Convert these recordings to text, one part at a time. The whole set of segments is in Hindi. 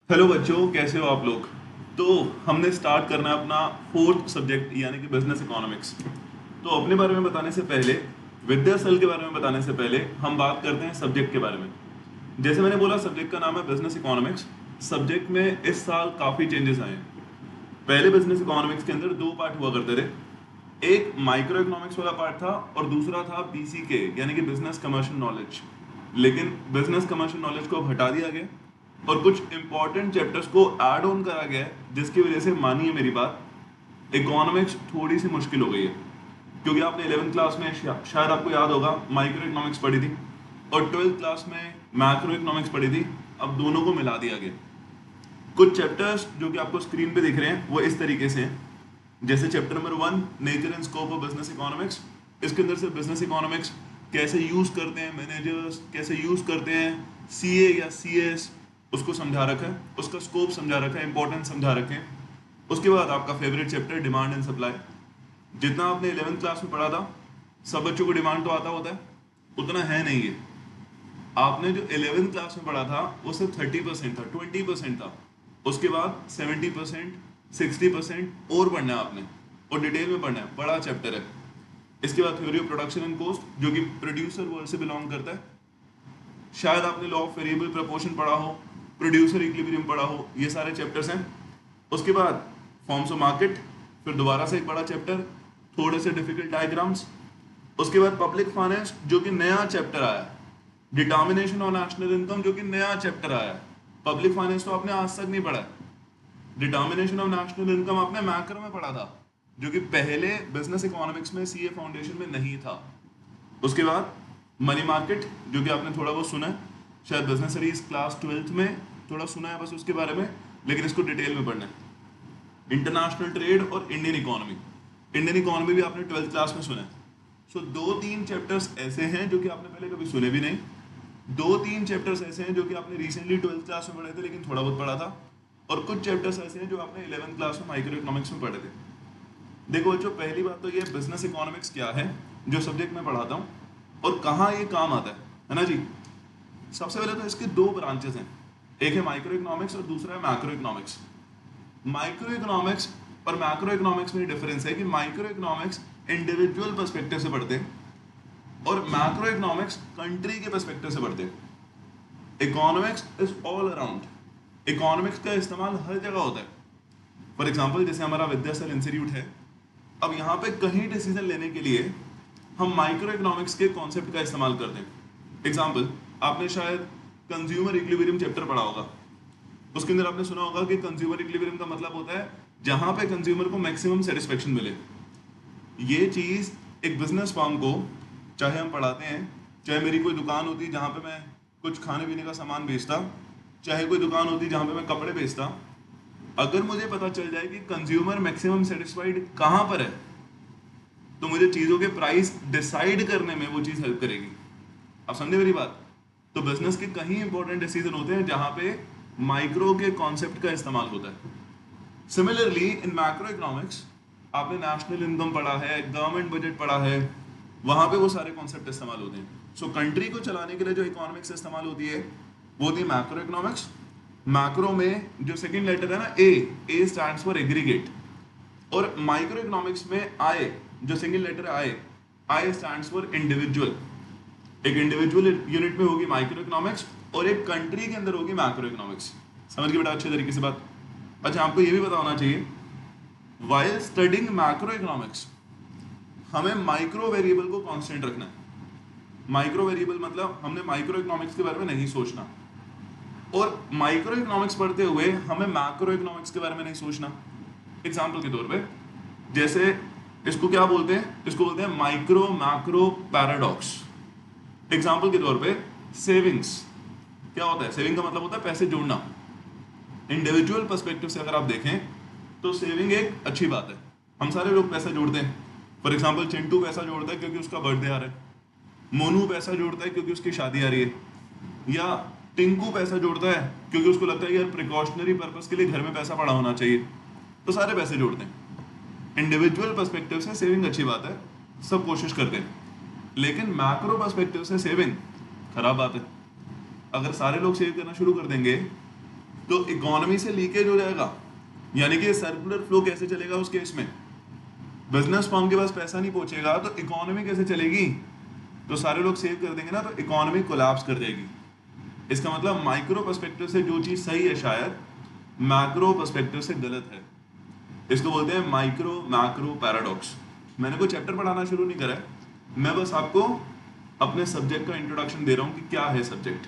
हेलो बच्चों, कैसे हो आप लोग। तो हमने स्टार्ट करना है अपना फोर्थ सब्जेक्ट यानी कि बिजनेस इकोनॉमिक्स। तो अपने बारे में बताने से पहले, विद्यासल के बारे में बताने से पहले हम बात करते हैं सब्जेक्ट के बारे में। जैसे मैंने बोला, सब्जेक्ट का नाम है बिजनेस इकोनॉमिक्स। सब्जेक्ट में इस साल काफ़ी चेंजेस आए हैं। पहले बिजनेस इकोनॉमिक्स के अंदर दो पार्ट हुआ करते थे। एक माइक्रो इकोनॉमिक्स वाला पार्ट था और दूसरा था बीसीके यानी कि बिजनेस कमर्शियल नॉलेज। लेकिन बिजनेस कमर्शियल नॉलेज को अब हटा दिया गया और कुछ इंपॉर्टेंट चैप्टर्स को ऐड ऑन करा गया है, जिसकी वजह से मानिए मेरी बात, इकोनॉमिक्स थोड़ी सी मुश्किल हो गई है। क्योंकि आपने 11th क्लास में शायद आपको याद होगा माइक्रो इकोनॉमिक्स पढ़ी थी और 12th क्लास में मैक्रो इकोनॉमिक्स पढ़ी थी। अब दोनों को मिला दिया गया। कुछ चैप्टर्स जो कि आपको स्क्रीन पे दिख रहे हैं वो इस तरीके से हैं। जैसे chapter number 1, nature and scope of business economics. इसके अंदर से बिजनेस इकोनॉमिक्स कैसे यूज करते हैं मैनेजर्स, कैसे यूज करते हैं सीए या सीएस, उसको समझा रखा है। उसका स्कोप समझा रखा है, इंपॉर्टेंस समझा रखे हैं। उसके बाद आपका favourite chapter demand and supply. जितना आपने 11th क्लास में पढ़ा था, सब बच्चों को डिमांड तो आता होता है, उतना है नहीं है। आपने जो 11th क्लास में पढ़ा था वो सिर्फ 30% था, 20% था। उसके बाद 70%, 60% और पढ़ना है आपने, और डिटेल में पढ़ना है, बड़ा चैप्टर है। इसके बाद theory of production and cost, जो कि प्रोड्यूसर वर्ड से बिलोंग करता है। शायद आपने लॉ ऑफ वेरिएबल प्रपोर्शन पढ़ा हो, प्रोड्यूसर इक्विलिब्रियम पढ़ा हो, ये सारे चैप्टर्स हैं। उसके बाद फॉर्म्स ऑफ मार्केट, फिर दोबारा से एक बड़ा चैप्टर, थोड़े से डिफिकल्ट डायग्राम्स। उसके बाद पब्लिक फाइनेंस, जो कि नया चैप्टर आया है। डिटर्मिनेशन ऑफ नेशनल इनकम, जो कि नया चैप्टर आया है। पब्लिक फाइनेंस तो आपने आज तक नहीं पढ़ा है। डिटर्मिनेशन ऑफ नेशनल इनकम आपने मैक्रो में पढ़ा था, जो कि पहले बिजनेस इकोनॉमिक्स में सीए फाउंडेशन में नहीं था। उसके बाद मनी मार्केट, जो कि आपने थोड़ा बहुत सुना है, शायद बिजनेस स्टडीज क्लास 12th में थोड़ा सुना है बस उसके बारे में, लेकिन इसको डिटेल में पढ़ना है। इंटरनेशनल ट्रेड और इंडियन इकोनॉमी। इंडियन इकोनॉमी भी आपने 12th क्लास में सुना है। सो दो तीन चैप्टर्स ऐसे हैं जो कि आपने पहले कभी सुने भी नहीं। दो तीन चैप्टर्स ऐसे हैं जो कि आपने रिसेंटली 12th क्लास में पढ़े थे लेकिन थोड़ा बहुत पढ़ा था। और कुछ चैप्टर्स ऐसे हैं जो आपने 11th क्लास में माइक्रो इकोनॉमिक्स में पढ़े थे। देखो बच्चों, पहली बात तो ये बिजनेस इकोनॉमिक्स क्या है, जो सब्जेक्ट मैं पढ़ाता हूँ, और कहाँ ये काम आता है ना जी। सबसे पहले तो इसके दो ब्रांचेस हैं, एक है माइक्रो इकोनॉमिक्स और दूसरा है मैक्रो इकोनॉमिक्स। माइक्रो इकोनॉमिक्स और मैक्रो इकोनॉमिक्स में डिफरेंस है कि माइक्रो इकोनॉमिक्स इंडिविजुअल पर्सपेक्टिव से पढ़ते हैं और मैक्रो इकोनॉमिक्स कंट्री के पर्सपेक्टिव से पढ़ते हैं। Economics is all around. Economics का इस्तेमाल हर जगह होता है। फॉर एग्जाम्पल, जैसे हमारा विद्यासल इंस्टीट्यूट है, अब यहाँ पे कहीं डिसीजन लेने के लिए हम माइक्रो इकोनॉमिक्स के कॉन्सेप्ट का इस्तेमाल करते हैं। एग्जाम्पल, आपने शायद कंज्यूमर इक्विलिब्रियम चैप्टर पढ़ा होगा। उसके अंदर आपने सुना होगा कि कंज्यूमर इक्विलिब्रियम का मतलब होता है जहां पे कंज्यूमर को मैक्सिमम सेटिस्फेक्शन मिले। ये चीज एक बिजनेस फर्म को, चाहे हम पढ़ाते हैं, चाहे मेरी कोई दुकान होती जहां पे मैं कुछ खाने पीने का सामान बेचता, चाहे कोई दुकान होती जहां पे मैं कपड़े बेचता, अगर मुझे पता चल जाए कि कंज्यूमर मैक्सिमम सेटिस्फाइड कहां पर है, तो मुझे चीज़ों के प्राइस डिसाइड करने में वो चीज़ हेल्प करेगी। आप समझे मेरी बात। तो बिजनेस के कहीं इंपॉर्टेंट डिसीजन होते हैं जहां पे माइक्रो के कॉन्सेप्ट का इस्तेमाल होता है। सिमिलरली इन मैक्रो इकोनॉमिक्स आपने नेशनल इनकम पढ़ा है, गवर्नमेंट बजट पढ़ा है, वहां पे वो सारे कॉन्सेप्ट इस्तेमाल होते हैं। सो कंट्री को चलाने के लिए जो इकोनॉमिक्स इस्तेमाल होती है वो होती है मैक्रो इकोनॉमिक्स। मैक्रो में जो सेकंड लेटर है ना, ए स्टैंड्स फॉर एग्रीगेट। और माइक्रो इकोनॉमिक्स में आई, जो सिंगल लेटर है आई, आई स्टैंड्स फॉर इंडिविजुअल। एक इंडिविजुअल यूनिट में होगी माइक्रो इकोनॉमिक्स और एक कंट्री के अंदर होगी मैक्रो इकोनॉमिक्स। समझ गए बेटा अच्छे तरीके से बात। अच्छा, आपको ये भी पता होना चाहिए, वाइल स्टडिंग मैक्रो इकोनॉमिक्स हमें माइक्रो वेरिएबल को कांस्टेंट रखना है। माइक्रो वेरिएबल मतलब हमने माइक्रो इकोनॉमिक्स के बारे में नहीं सोचना, और माइक्रो इकोनॉमिक्स पढ़ते हुए हमें मैक्रो इकोनॉमिक्स के बारे में नहीं सोचना। एग्जाम्पल के तौर पे, जैसे इसको क्या बोलते हैं, इसको बोलते हैं माइक्रो मैक्रो पैराडॉक्स। एग्जाम्पल के तौर पे, सेविंग्स क्या होता है, सेविंग का मतलब होता है पैसे जोड़ना। इंडिविजुअल पर्सपेक्टिव से अगर आप देखें तो सेविंग एक अच्छी बात है, हम सारे लोग पैसा जोड़ते हैं। फॉर एग्जाम्पल, चिंटू पैसा जोड़ता है क्योंकि उसका बर्थडे आ रहा है, मोनू पैसा जोड़ता है क्योंकि उसकी शादी आ रही है, या टिंकू पैसा जोड़ता है क्योंकि उसको लगता है यार प्रिकॉशनरी पर्पस के लिए घर में पैसा पड़ा होना चाहिए। तो सारे पैसे जोड़ते हैं। इंडिविजुअल पर्सपेक्टिव से सेविंग अच्छी बात है, सब कोशिश करते हैं। लेकिन मैक्रो पर्सपेक्टिव से सेविंग खराब बात है। अगर सारे लोग सेव करना शुरू कर देंगे तो इकोनॉमी से लीकेज हो जाएगा, यानी कि सर्कुलर फ्लो कैसे चलेगा उस केस में, बिजनेस फर्म के पास पैसा नहीं पहुंचेगा तो इकोनॉमी कैसे चलेगी, तो सारे लोग सेव कर देंगे ना, तो इकोनॉमी कोलैप्स कर जाएगी। इसका मतलब माइक्रो पर्सपेक्टिव से जो चीज़ सही है शायद मैक्रो पर्सपेक्टिव से गलत है। इसको बोलते हैं माइक्रो मैक्रो पैराडॉक्स। मैंने कोई चैप्टर पढ़ाना शुरू नहीं करा है, मैं बस आपको अपने सब्जेक्ट का इंट्रोडक्शन दे रहा हूँ कि क्या है सब्जेक्ट।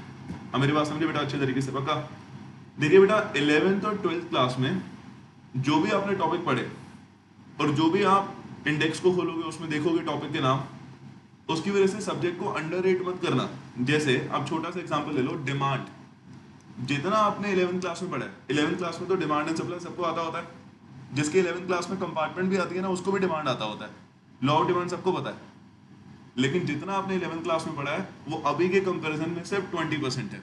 अब मेरी बात समझे बेटा अच्छे तरीके से, पक्का? देखिए बेटा 11th और 12th क्लास में जो भी आपने टॉपिक पढ़े और जो भी आप इंडेक्स को खोलोगे उसमें देखोगे टॉपिक के नाम, उसकी वजह से सब्जेक्ट को अंडररेट मत करना। जैसे आप छोटा सा एग्जांपल ले लो, डिमांड। जितना आपने 11th क्लास में पढ़ा है, 11th क्लास में तो डिमांड एंड सप्लाई सबको आता होता है, जिसके 11th क्लास में कंपार्टमेंट भी आती है ना, उसको भी डिमांड आता होता है, लॉ ऑफ डिमांड सबको पता है। लेकिन जितना आपने 11th क्लास में पढ़ा है वो अभी के कंपैरिजन में सिर्फ 20% है।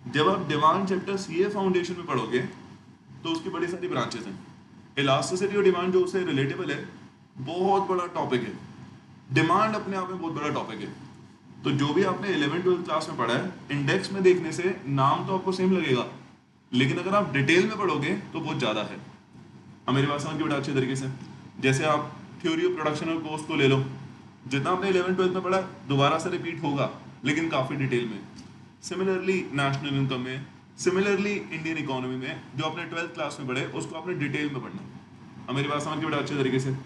जब आप डिमांड चैप्टर सीए फाउंडेशन में पढ़ोगे तो उसकी बड़ी सारी ब्रांचेस हैं। इलास्टिसिटी और डिमांड जो उससे रिलेटेबल है, बहुत बड़ा टॉपिक है। डिमांड अपने आप में बहुत बड़ा टॉपिक है। तो जो भी आपने 11th-12th क्लास में पढ़ा है, इंडेक्स में देखने से नाम तो आपको सेम लगेगा, लेकिन अगर आप डिटेल में पढ़ोगे तो बहुत ज़्यादा है। अब मेरी बात समझ के बड़ा अच्छे तरीके से, जैसे आप थ्योरी ऑफ प्रोडक्शन और कॉस्ट को ले लो, जितना आपने 11th-12th में पढ़ा दोबारा से रिपीट होगा, लेकिन काफ़ी डिटेल में। सिमिलरली नेशनल इनकम में, सिमिलरली इंडियन इकोनॉमी में जो आपने 12th क्लास में पढ़े उसको आपने डिटेल में पढ़ना। अब मेरी बात समझ के बड़ा अच्छे तरीके से,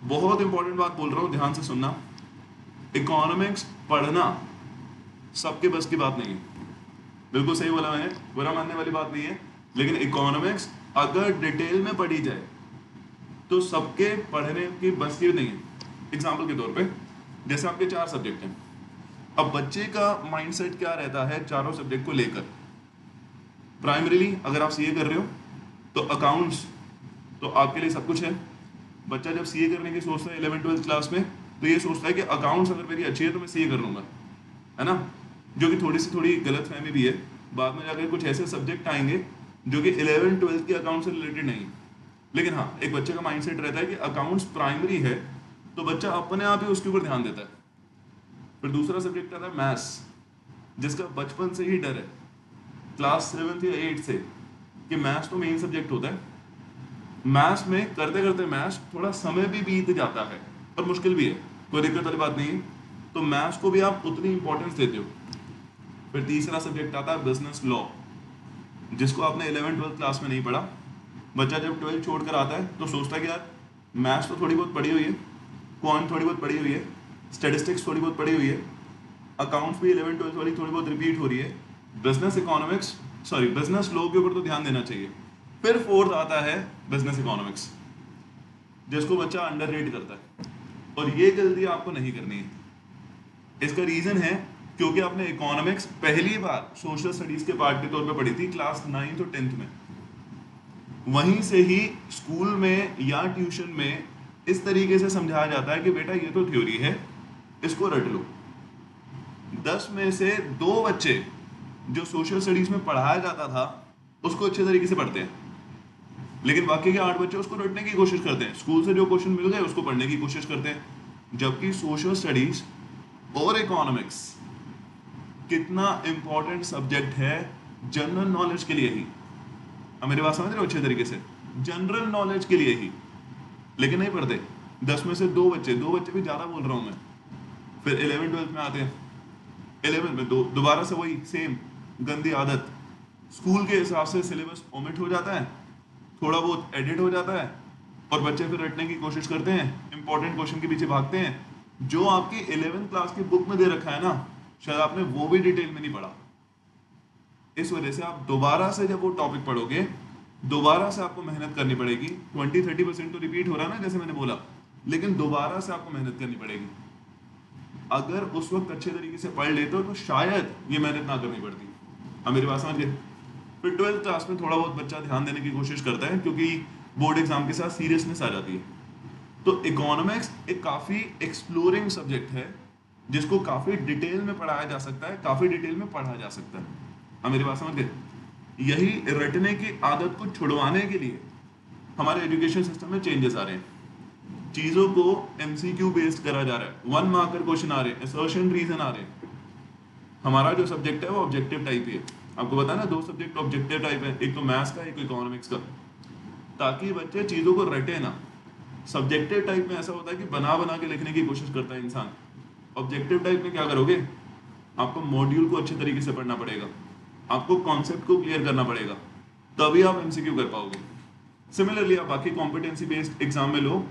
बहुत इंपॉर्टेंट बात बोल रहा हूँ, ध्यान से सुनना। इकोनॉमिक्स पढ़ना सबके बस की बात नहीं है, बिल्कुल सही बोला मैंने, बुरा मानने वाली बात नहीं है, लेकिन इकोनॉमिक्स अगर डिटेल में पढ़ी जाए तो सबके पढ़ने की बस की नहीं है। एग्जाम्पल के तौर पे जैसे आपके 4 सब्जेक्ट हैं, अब बच्चे का माइंडसेट क्या रहता है चारों सब्जेक्ट को लेकर। प्राइमरीली अगर आप सीए कर रहे हो तो अकाउंट्स तो आपके लिए सब कुछ है। बच्चा जब सीए करने की सोचता है 11th-12th क्लास में, तो ये सोचता है कि अकाउंट्स अगर मेरी अच्छी है तो मैं सीए कर लूँगा, है ना, जो कि थोड़ी गलत फहमी भी है। बाद में जाकर कुछ ऐसे सब्जेक्ट आएंगे जो कि 11th-12th के अकाउंट से रिलेटेड नहीं, लेकिन हाँ एक बच्चे का माइंडसेट रहता है कि अकाउंट्स प्राइमरी है तो बच्चा अपने आप ही उसके ऊपर ध्यान देता है। फिर दूसरा सब्जेक्ट आता है मैथ्स, जिसका बचपन से ही डर है क्लास 7th या 8th से कि मैथ्स तो मेन सब्जेक्ट होता है। मैथ्स में करते करते मैथ्स थोड़ा समय भी बीत जाता है और मुश्किल भी है, कोई दिक्कत वाली बात नहीं है, तो मैथ्स को भी आप उतनी इंपॉर्टेंस देते हो। फिर तीसरा सब्जेक्ट आता है बिजनेस लॉ, जिसको आपने 11th-12th क्लास में नहीं पढ़ा। बच्चा जब 12th छोड़ कर आता है तो सोचता है कि यार मैथ्स तो थोड़ी बहुत पढ़ी हुई है, क्वांट थोड़ी बहुत पढ़ी हुई है, स्टैटिस्टिक्स थोड़ी बहुत पढ़ी हुई है, अकाउंट्स भी 11th-12th वाली थोड़ी बहुत रिपीट हो रही है, बिजनेस लॉ के ऊपर तो ध्यान देना चाहिए। फिर फोर्थ आता है बिजनेस इकोनॉमिक्स, जिसको बच्चा अंडररेट करता है, और ये गलती आपको नहीं करनी है। इसका रीजन है क्योंकि आपने इकोनॉमिक्स पहली बार सोशल स्टडीज के पार्ट के तौर पे पढ़ी थी क्लास 9th और 10th में। वहीं से ही स्कूल में या ट्यूशन में इस तरीके से समझाया जाता है कि बेटा ये तो थ्योरी है, इसको रट लो। 10 में से 2 बच्चे जो सोशल स्टडीज में पढ़ाया जाता था उसको अच्छे तरीके से पढ़ते हैं, लेकिन बाकी के 8 बच्चे उसको रटने की कोशिश करते हैं, स्कूल से जो क्वेश्चन मिल गए उसको पढ़ने की कोशिश करते हैं। जबकि सोशल स्टडीज और इकोनॉमिक्स कितना इंपॉर्टेंट सब्जेक्ट है जनरल नॉलेज के लिए ही। अब मेरी बात समझ रहे हो अच्छे तरीके से, जनरल नॉलेज के लिए ही, लेकिन नहीं पढ़ते। 10 में से 2 बच्चे भी ज़्यादा बोल रहा हूँ मैं। फिर 11th-12th में आते हैं, 11th में दोबारा से वही सेम गंदी आदत, स्कूल के हिसाब से सिलेबस ओमिट हो जाता है, थोड़ा बहुत एडिट हो जाता है, और बच्चे फिर रटने की कोशिश करते हैं, इंपॉर्टेंट क्वेश्चन के पीछे भागते हैं। जो आपकी 11th क्लास की बुक में दे रखा है ना, शायद आपने वो भी डिटेल में नहीं पढ़ा। इस वजह से आप दोबारा से जब वो टॉपिक पढ़ोगे, दोबारा से आपको मेहनत करनी पड़ेगी। 20-30% तो रिपीट हो रहा है ना, जैसे मैंने बोला, लेकिन दोबारा से आपको मेहनत करनी पड़ेगी। अगर उस वक्त अच्छे तरीके से पढ़ लेते हो तो शायद ये मेहनत ना करनी पड़ती। अब मेरी बात समझ गए। फिर 12th क्लास में थोड़ा बहुत बच्चा ध्यान देने की कोशिश करता है क्योंकि बोर्ड एग्जाम के साथ सीरियसनेस आ जाती है। तो इकोनॉमिक्स एक काफ़ी एक्सप्लोरिंग सब्जेक्ट है जिसको काफ़ी डिटेल में पढ़ाया जा सकता है, काफ़ी डिटेल में पढ़ा जा सकता है। अब मेरी बात समझ गए। यही रटने की आदत को छुड़वाने के लिए हमारे एजुकेशन सिस्टम में चेंजेस आ रहे हैं। चीज़ों को MCQ बेस्ड करा जा रहा है, 1 मार्कर क्वेश्चन आ रहे हैं, असर्शन रीजन आ रहे हैं। हमारा जो सब्जेक्ट है वो ऑब्जेक्टिव टाइप है, आपको पता है ना, 2 सब्जेक्ट ऑब्जेक्टिव टाइप है, एक तो मैथ्स का, एक इकोनॉमिक्स का, ताकि बच्चे चीज़ों को रटे ना। सब्जेक्टिव टाइप में ऐसा होता है कि बना बना के लिखने की कोशिश करता है इंसान। ऑब्जेक्टिव टाइप में क्या करोगे, आपको मॉड्यूल को अच्छे तरीके से पढ़ना पड़ेगा, आपको कॉन्सेप्ट को क्लियर करना पड़ेगा, तभी आप एमसीक्यू कर पाओगे। सिमिलरली आप बाकी कॉम्पिटेंसी बेस्ड एग्जाम में लो,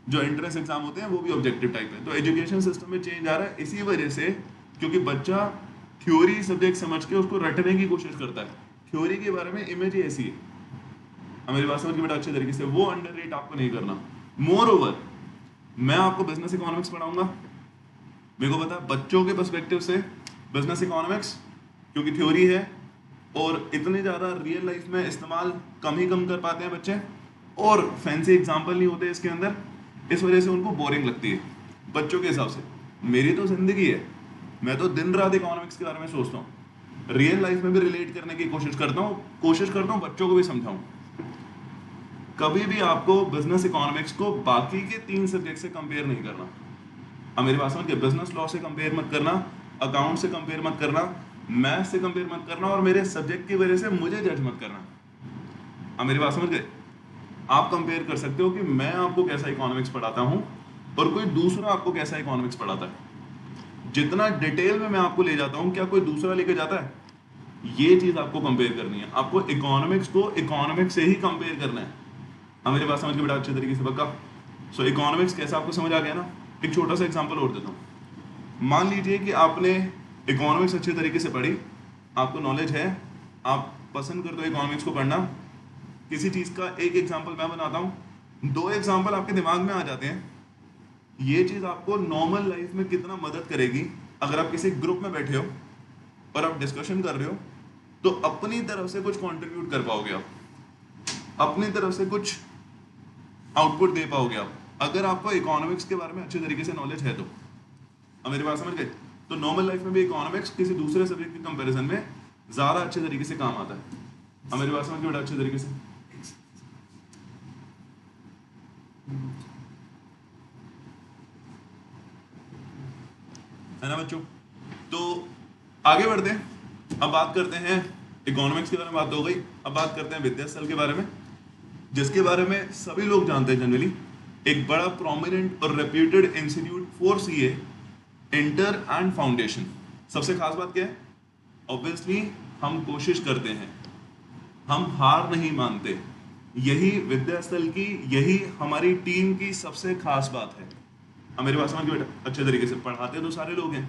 जो एंट्रेंस एग्जाम होते हैं वो भी ऑब्जेक्टिव टाइप है। तो एजुकेशन सिस्टम में चेंज आ रहा है इसी वजह से, क्योंकि बच्चा थ्योरी सब्जेक्ट समझ के उसको रटने की कोशिश करता है। थ्योरी के बारे में इमेज ही ऐसी है, हमारी बात समझ के बेटा अच्छे तरीके से, वो अंडररेट आपको नहीं करना। मोर ओवर मैं आपको बिजनेस इकोनॉमिक्स पढ़ाऊंगा, मेरे को पता है बच्चों के पर्सपेक्टिव से बिजनेस इकोनॉमिक्स, क्योंकि थ्योरी है और इतने ज़्यादा रियल लाइफ में इस्तेमाल कम कर पाते हैं बच्चे, और फैंसी एग्जाम्पल नहीं होते इसके अंदर, इस वजह से उनको बोरिंग लगती है बच्चों के हिसाब से। मेरी तो जिंदगी है, मैं तो दिन रात इकोनॉमिक्स के बारे में सोचता हूँ, रियल लाइफ में भी रिलेट करने की कोशिश करता हूँ, बच्चों को भी समझाऊँ। कभी भी आपको बिजनेस इकोनॉमिक्स को बाकी के 3 सब्जेक्ट से कंपेयर नहीं करना। अब मेरी बात समझ के, बिजनेस लॉ से कंपेयर मत करना, अकाउंट से कंपेयर मत करना, मैथ से कंपेयर मत करना, और मेरे सब्जेक्ट की वजह से मुझे जज मत करना। अब मेरी बात समझ गए, आप कंपेयर कर सकते हो कि मैं आपको कैसा इकोनॉमिक्स पढ़ाता हूँ और कोई दूसरा आपको कैसा इकोनॉमिक्स पढ़ाता है। जितना डिटेल में मैं आपको ले जाता हूँ, क्या कोई दूसरा लेके जाता है? ये चीज़ आपको कंपेयर करनी है, आपको इकोनॉमिक्स को इकोनॉमिक्स से ही कंपेयर करना है। हाँ मेरी बात समझ के बेटा अच्छे तरीके से पक्का। सो इकोनॉमिक्स कैसा आपको समझ आ गया ना। एक छोटा सा एग्जांपल और देता हूँ। मान लीजिए कि आपने इकोनॉमिक्स अच्छे तरीके से पढ़ी, आपको नॉलेज है, आप पसंद करते हो इकोनॉमिक्स को पढ़ना। किसी चीज़ का एक एग्जांपल मैं बनाता हूँ, 2 एग्जांपल आपके दिमाग में आ जाते हैं। ये चीज़ आपको नॉर्मल लाइफ में कितना मदद करेगी, अगर आप किसी ग्रुप में बैठे हो और आप डिस्कशन कर रहे हो, तो अपनी तरफ से कुछ कंट्रीब्यूट कर पाओगे, आप अपनी तरफ से कुछ आउटपुट दे पाओगे आप, अगर आपको इकोनॉमिक्स के बारे में अच्छे तरीके से नॉलेज है तो। अब मेरी बात समझ गए? तो नॉर्मल लाइफ में भी इकोनॉमिक्स किसी दूसरे सब्जेक्ट के कंपैरिजन में ज़्यादा अच्छे तरीके से काम आता है। अब मेरी बात समझ गए बेटा अच्छे तरीके से? है ना बच्चों? तो आगे बढ़ते हैं, अब बात करते हैं इकोनॉमिक्स के बारे में, बात हो गई। अब बात करते हैं विद्यास्थल के बारे में, जिसके बारे में सभी लोग जानते हैं जनरली। एक बड़ा प्रोमिनेंट और reputed institute for CA, inter and foundation. सबसे खास बात क्या है? ऑब्वियसली हम कोशिश करते हैं, हम हार नहीं मानते। यही विद्यास्थल की, यही हमारी टीम की सबसे खास बात है। अब मेरी बात समझ के बेटा अच्छे तरीके से, पढ़ाते तो सारे लोग हैं,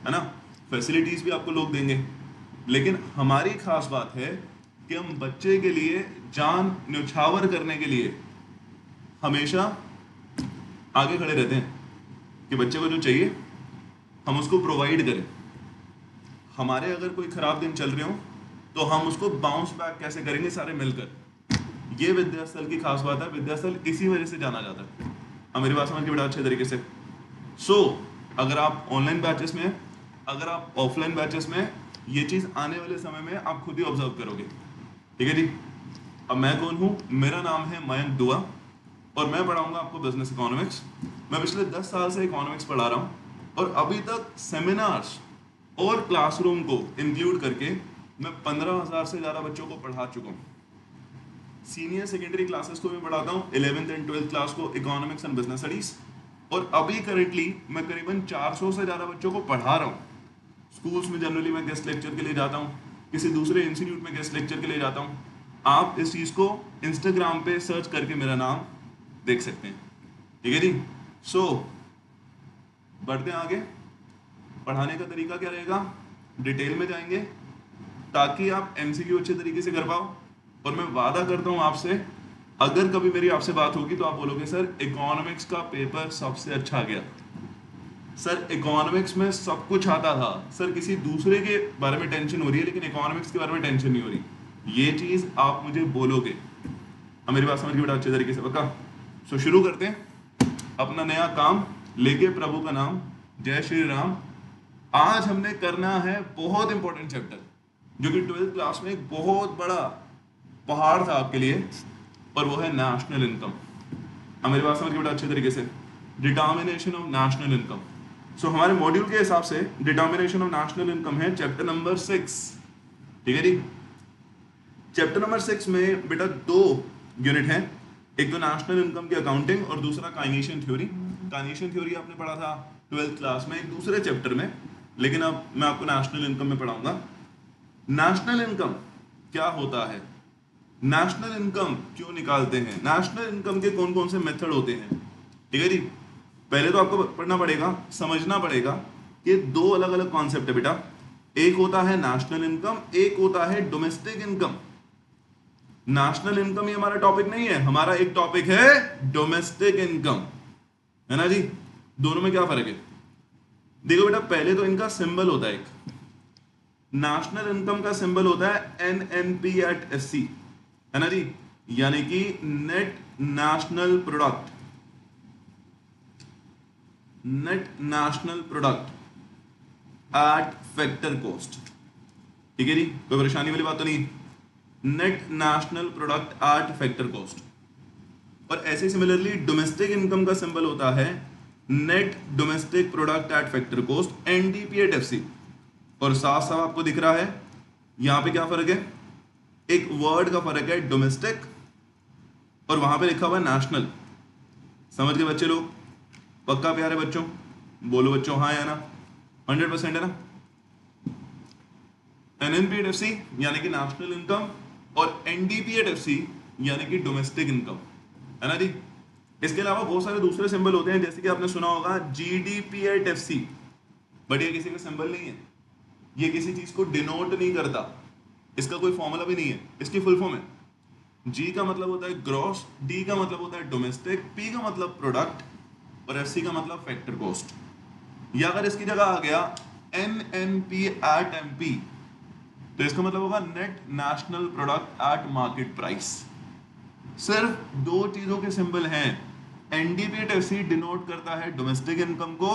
है ना, फैसिलिटीज भी आपको लोग देंगे, लेकिन हमारी खास बात है कि हम बच्चे के लिए जान न्यौछावर करने के लिए हमेशा आगे खड़े रहते हैं कि बच्चे को जो चाहिए हम उसको प्रोवाइड करें। हमारे अगर कोई ख़राब दिन चल रहे हो तो हम उसको बाउंस बैक कैसे करेंगे सारे मिलकर। ये विद्यास्थल की खास बात है, विद्यास्थल इसी वजह से जाना जाता है। अब मेरी बात समझ के बेटा अच्छे तरीके से। अगर आप ऑनलाइन बैचेस में, अगर आप ऑफलाइन बैचेस में, ये चीज़ आने वाले समय में आप खुद ही ऑब्जर्व करोगे। ठीक है जी। अब मैं कौन हूँ? मेरा नाम है मयंक दुआ और मैं पढ़ाऊंगा आपको बिजनेस इकोनॉमिक्स। मैं पिछले 10 साल से इकोनॉमिक्स पढ़ा रहा हूँ और अभी तक सेमिनार्स और क्लासरूम को इंक्लूड करके मैं 15,000 से ज़्यादा बच्चों को पढ़ा चुका हूँ। सीनियर सेकेंडरी क्लासेस को भी पढ़ाता हूँ, 11th एंड 12th क्लास को इकोनॉमिक्स एंड बिजनेस स्टडीज़, और अभी करेंटली मैं करीबन 400 से ज़्यादा बच्चों को पढ़ा रहा हूँ। स्कूल्स में जनरली मैं गेस्ट लेक्चर के लिए जाता हूँ, किसी दूसरे इंस्टीट्यूट में गेस्ट लेक्चर के लिए जाता हूँ। आप इस चीज़ को इंस्टाग्राम पे सर्च करके मेरा नाम देख सकते हैं। ठीक है जी। बढ़ते हैं आगे। पढ़ाने का तरीका क्या रहेगा, डिटेल में जाएंगे ताकि आप एमसीक्यू अच्छे तरीके से कर पाओ। और मैं वादा करता हूँ आपसे, अगर कभी मेरी आपसे बात होगी तो आप बोलोगे सर इकोनॉमिक्स का पेपर सबसे अच्छा गया, सर इकोनॉमिक्स में सब कुछ आता था, सर किसी दूसरे के बारे में टेंशन हो रही है लेकिन इकोनॉमिक्स के बारे में टेंशन नहीं हो रही। ये चीज़ आप मुझे बोलोगे। अब मेरी बात समझ के बेटा अच्छे तरीके से पक्का। शुरू करते हैं अपना नया काम लेके, प्रभु का नाम, जय श्री राम। आज हमने करना है बहुत इंपॉर्टेंट चैप्टर, जो कि 12th क्लास में एक बहुत बड़ा पहाड़ था आपके लिए, और वो है नेशनल इनकम। अब मेरी बात समझ के बेटा अच्छे तरीके से, डिटर्मिनेशन ऑफ नेशनल इनकम। हमारे मॉड्यूल के हिसाब से डिटर्मिनेशन ऑफ नेशनल इनकम है चैप्टर नंबर 6। ठीक है जी। चैप्टर नंबर 6 में बेटा 2 यूनिट हैं, एक तो नेशनल इनकम की अकाउंटिंग और दूसरा काइनेशियन थ्योरी। काइनेशियन थ्योरी आपने पढ़ा था 12th क्लास में एक दूसरे चैप्टर में, लेकिन अब मैं आपको नेशनल इनकम में पढ़ाऊंगा। नेशनल इनकम क्या होता है, नेशनल इनकम क्यों निकालते हैं, नेशनल इनकम के कौन कौन से मेथड होते हैं। ठीक है जी। पहले तो आपको पढ़ना पड़ेगा, समझना पड़ेगा कि 2 अलग अलग कॉन्सेप्ट है बेटा, एक होता है नेशनल इनकम, एक होता है डोमेस्टिक इनकम। नेशनल इनकम ही हमारा टॉपिक नहीं है, हमारा एक टॉपिक है डोमेस्टिक इनकम, है ना जी। दोनों में क्या फर्क है, देखो बेटा पहले तो इनका सिंबल होता है, एक नेशनल इनकम का सिंबल होता है NNP@SC, है ना जी, यानी कि net national product, net national product at factor cost. ठीक है जी, कोई परेशानी वाली बात तो नहीं, net national product at factor cost. और ऐसे सिमिलरली डोमेस्टिक इनकम का सिंबल होता है net domestic product at factor cost, NDP@FC। और साफ साफ आपको दिख रहा है यहां पे क्या फर्क है, एक वर्ड का फर्क है डोमेस्टिक, और वहां पे लिखा हुआ है नेशनल। समझ गए बच्चे लोग, पक्का प्यारे बच्चों, बोलो बच्चों हाँ या ना, 100% है ना। NNP@FC यानी कि नेशनल इनकम और NDP@FC यानी कि डोमेस्टिक इनकम, है ना जी। इसके अलावा बहुत सारे दूसरे सिंबल होते हैं, जैसे कि आपने सुना होगा GDP@FC, बट ये किसी का सिंबल नहीं है, ये किसी चीज को डिनोट नहीं करता, इसका कोई फॉर्मूला भी नहीं है। इसकी फुल फॉर्म है, G का मतलब होता है ग्रॉस, D का मतलब होता है डोमेस्टिक, P का मतलब प्रोडक्ट और FC का मतलब फैक्टर कॉस्ट। या अगर इसकी जगह आ गया NNP@MP, तो इसका मतलब होगा net national product at market price. सिर्फ 2 चीजों के सिंबल हैं, NDP@FC डिनोट करता है डोमेस्टिक इनकम को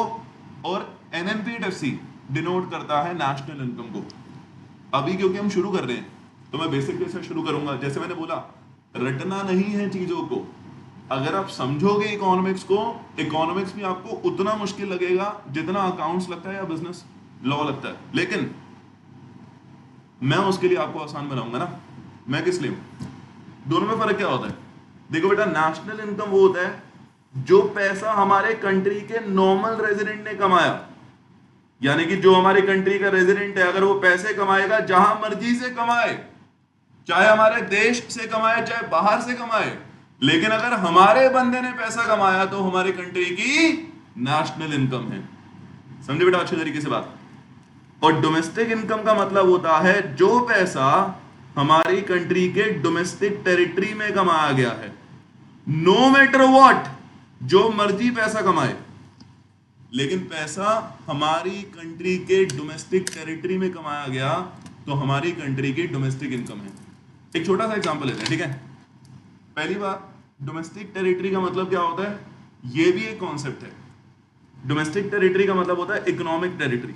और NNP@FC डिनोट करता है नेशनल इनकम को। अभी क्योंकि हम शुरू कर रहे हैं तो मैं बेसिक से शुरू करूंगा। जैसे मैंने बोला, रटना नहीं है चीजों को, अगर आप समझोगे इकोनॉमिक्स को, इकोनॉमिक्स भी आपको उतना मुश्किल लगेगा जितना अकाउंट्स लगता है या बिजनेस लॉ लगता है, लेकिन मैं उसके लिए आपको आसान बनाऊंगा ना। मैं किस लिए, दोनों में फर्क क्या होता है, देखो बेटा नेशनल इनकम वो होता है जो पैसा हमारे कंट्री के नॉर्मल रेजिडेंट ने कमाया, यानी कि जो हमारे कंट्री का रेजिडेंट है अगर वो पैसे कमाएगा जहां मर्जी से कमाए, चाहे हमारे देश से कमाए चाहे बाहर से कमाए, लेकिन अगर हमारे बंदे ने पैसा कमाया तो हमारी कंट्री की नेशनल इनकम है। समझे बेटा अच्छे तरीके से बात। और डोमेस्टिक इनकम का मतलब होता है जो पैसा हमारी कंट्री के डोमेस्टिक टेरिटरी में कमाया गया है, नो मैटर व्हाट, जो मर्जी पैसा कमाए, लेकिन पैसा हमारी कंट्री के डोमेस्टिक टेरिटरी में कमाया गया तो हमारी कंट्री की डोमेस्टिक इनकम है। एक छोटा सा एग्जांपल लेते हैं, ठीक है। पहली बात, डोमेस्टिक टेरिटरी का मतलब क्या होता है, यह भी एक कॉन्सेप्ट है। डोमेस्टिक टेरिटरी का मतलब होता है इकोनॉमिक टेरिटरी,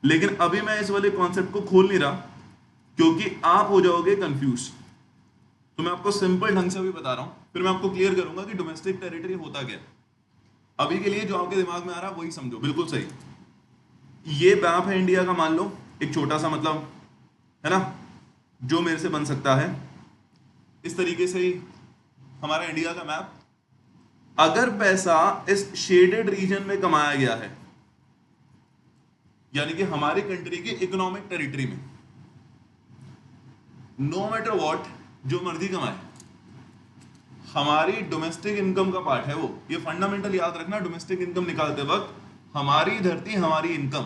लेकिन अभी मैं इस वाले कॉन्सेप्ट को खोल नहीं रहा क्योंकि आप हो जाओगे कंफ्यूज, तो मैं आपको सिंपल ढंग से भी बता रहा हूं, फिर मैं आपको क्लियर करूंगा कि डोमेस्टिक टेरिटरी होता क्या। अभी के लिए जो आपके दिमाग में आ रहा है वही समझो, बिल्कुल सही। ये मैप है इंडिया का, मान लो एक छोटा सा, मतलब है ना, जो मेरे से बन सकता है इस तरीके से ही हमारा इंडिया का मैप। अगर पैसा इस शेडेड रीजन में कमाया गया है, यानी कि हमारी कंट्री की इकोनॉमिक टेरिटरी में, नो मैटर व्हाट, जो मर्जी कमाए, हमारी डोमेस्टिक इनकम का पार्ट है वो। ये फंडामेंटल याद रखना, डोमेस्टिक इनकम निकालते वक्त हमारी धरती हमारी इनकम,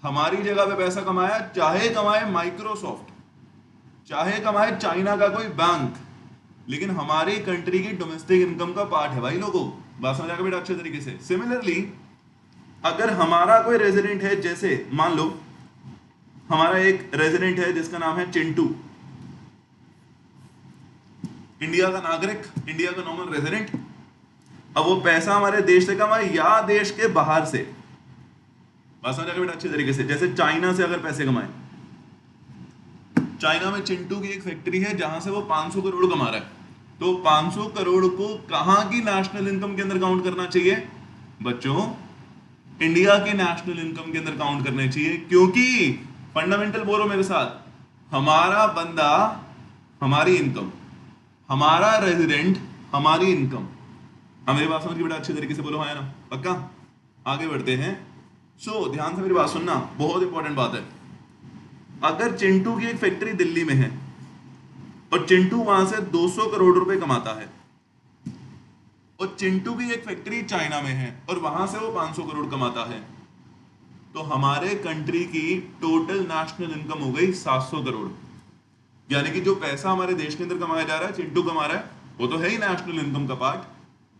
हमारी जगह पे पैसा कमाया, चाहे कमाए माइक्रोसॉफ्ट, चाहे कमाए चाइना का कोई बैंक, लेकिन हमारी कंट्री की डोमेस्टिक इनकम का पार्ट है भाई लोगों। बात समझ आ गया बेटा अच्छे तरीके से। सिमिलरली अगर हमारा कोई रेजिडेंट है, जैसे मान लो हमारा एक रेजिडेंट है जिसका नाम है चिंटू, इंडिया का नागरिक, इंडिया का नॉर्मल रेजिडेंट। अब वो पैसा हमारे देश से कमाए या देश के बाहर से, बात समझ आ गया बेटा अच्छे तरीके से। जैसे चाइना से अगर पैसे कमाए, चाइना में चिंटू की एक फैक्ट्री है जहां से वो 500 करोड़ कमा रहा है, तो 500 करोड़ को कहां की नेशनल इनकम के अंदर काउंट करना चाहिए बच्चों, इंडिया की नेशनल इनकम के अंदर काउंट करने चाहिए। क्योंकि फंडामेंटल बोलो मेरे साथ, हमारा बंदा हमारी इनकम, हमारा रेजिडेंट हमारी इनकम। हाँ मेरी बात समझ के बेटा अच्छे तरीके से बोलो, हाँ है ना, पक्का। आगे बढ़ते हैं। सो ध्यान से मेरी बात सुनना, बहुत इंपॉर्टेंट बात है। अगर चिंटू की एक फैक्ट्री दिल्ली में है और चिंटू वहां से 200 करोड़ रुपए कमाता है, और चिंटू की एक फैक्ट्री चाइना में है और वहां से वो 500 करोड़ कमाता है, तो हमारे कंट्री की टोटल नेशनल इनकम हो गई 700 करोड़। यानी कि जो पैसा हमारे देश के अंदर कमाया जा रहा है, चिंटू कमा रहा है, वो तो है ही नेशनल इनकम का पार्ट,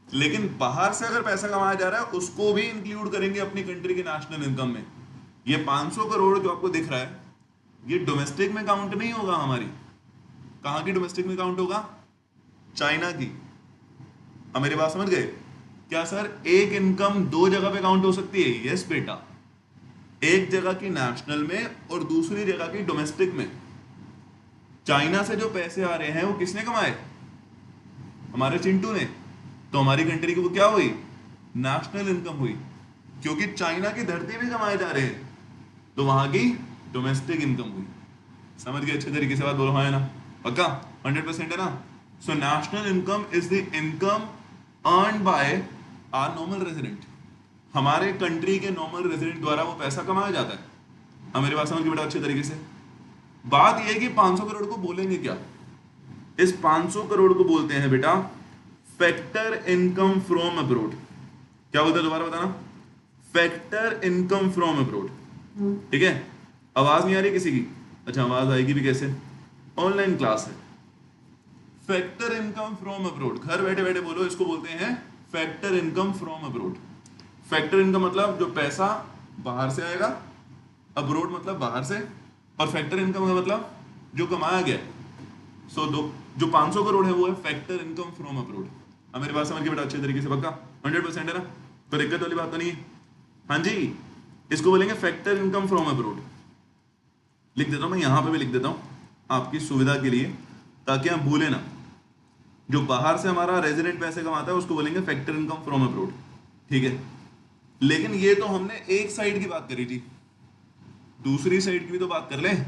लेकिन बाहर से अगर पैसा कमाया जा रहा है उसको भी इंक्लूड करेंगे अपनी कंट्री के नेशनल इनकम में। ये 500 करोड़ जो आपको दिख रहा है, ये डोमेस्टिक में काउंट नहीं होगा हमारी। कहाँ की डोमेस्टिक में काउंट होगा? चाइना की। अब मेरी बात समझ गए? क्या सर एक इनकम दो जगह पे काउंट हो सकती है? यस बेटा, एक जगह की नेशनल में और दूसरी जगह की डोमेस्टिक में। चाइना से जो पैसे आ रहे हैं वो किसने कमाए? हमारे चिंटू ने। तो हमारी कंट्री की वो क्या हुई? नेशनल इनकम हुई, क्योंकि चाइना की धरती में कमाए जा रहे हैं, तो वहां की डोमेस्टिक इनकम हुई। समझ गए अच्छे तरीके से बात? बोलो हाँ है ना, पक्का 100% है ना। So national income is the income earn by our normal resident. हमारे कंट्री के नॉर्मल रेजिडेंट द्वारा वो पैसा कमाया जाता है। हाँ मेरी बात समझ के बेटा अच्छे तरीके से। बात यह है कि 500 करोड़ को बोलेंगे क्या? इस 500 करोड़ को बोलते हैं बेटा फैक्टर इनकम फ्रॉम अब्रोड। क्या बोलते हैं दोबारा बताना? Factor income from abroad. ठीक है, आवाज नहीं आ रही किसी की? अच्छा आवाज आएगी भी कैसे? ऑनलाइन क्लास है। फैक्टर इनकम फ्रॉम अब्रोड, घर बैठे बैठे बोलो, इसको बोलते हैं factor income from abroad. Factor income मतलब जो पैसा बाहर से आएगा, अब्रोड मतलब बाहर से, और फैक्टर इनकम का मतलब जो कमाया गया। सो जो 500 करोड़ है वो है फैक्टर इनकम फ्रॉम अब्रोड। अब मेरी बात समझ के बेटा अच्छे तरीके से, पक्का 100% है ना? तो दिक्कत वाली बात तो नहीं है। हाँ जी, इसको बोलेंगे फैक्टर इनकम फ्रॉम अब्रोड। लिख देता हूं मैं, यहां पे भी लिख देता हूं आपकी सुविधा के लिए, ताकि आप भूले ना। जो बाहर से हमारा रेजिडेंट पैसे कमाता है उसको बोलेंगे फैक्टर इनकम फ्रॉम अब्रोड। ठीक है, लेकिन ये तो हमने एक साइड की बात करी थी, दूसरी साइड की भी तो बात कर लें।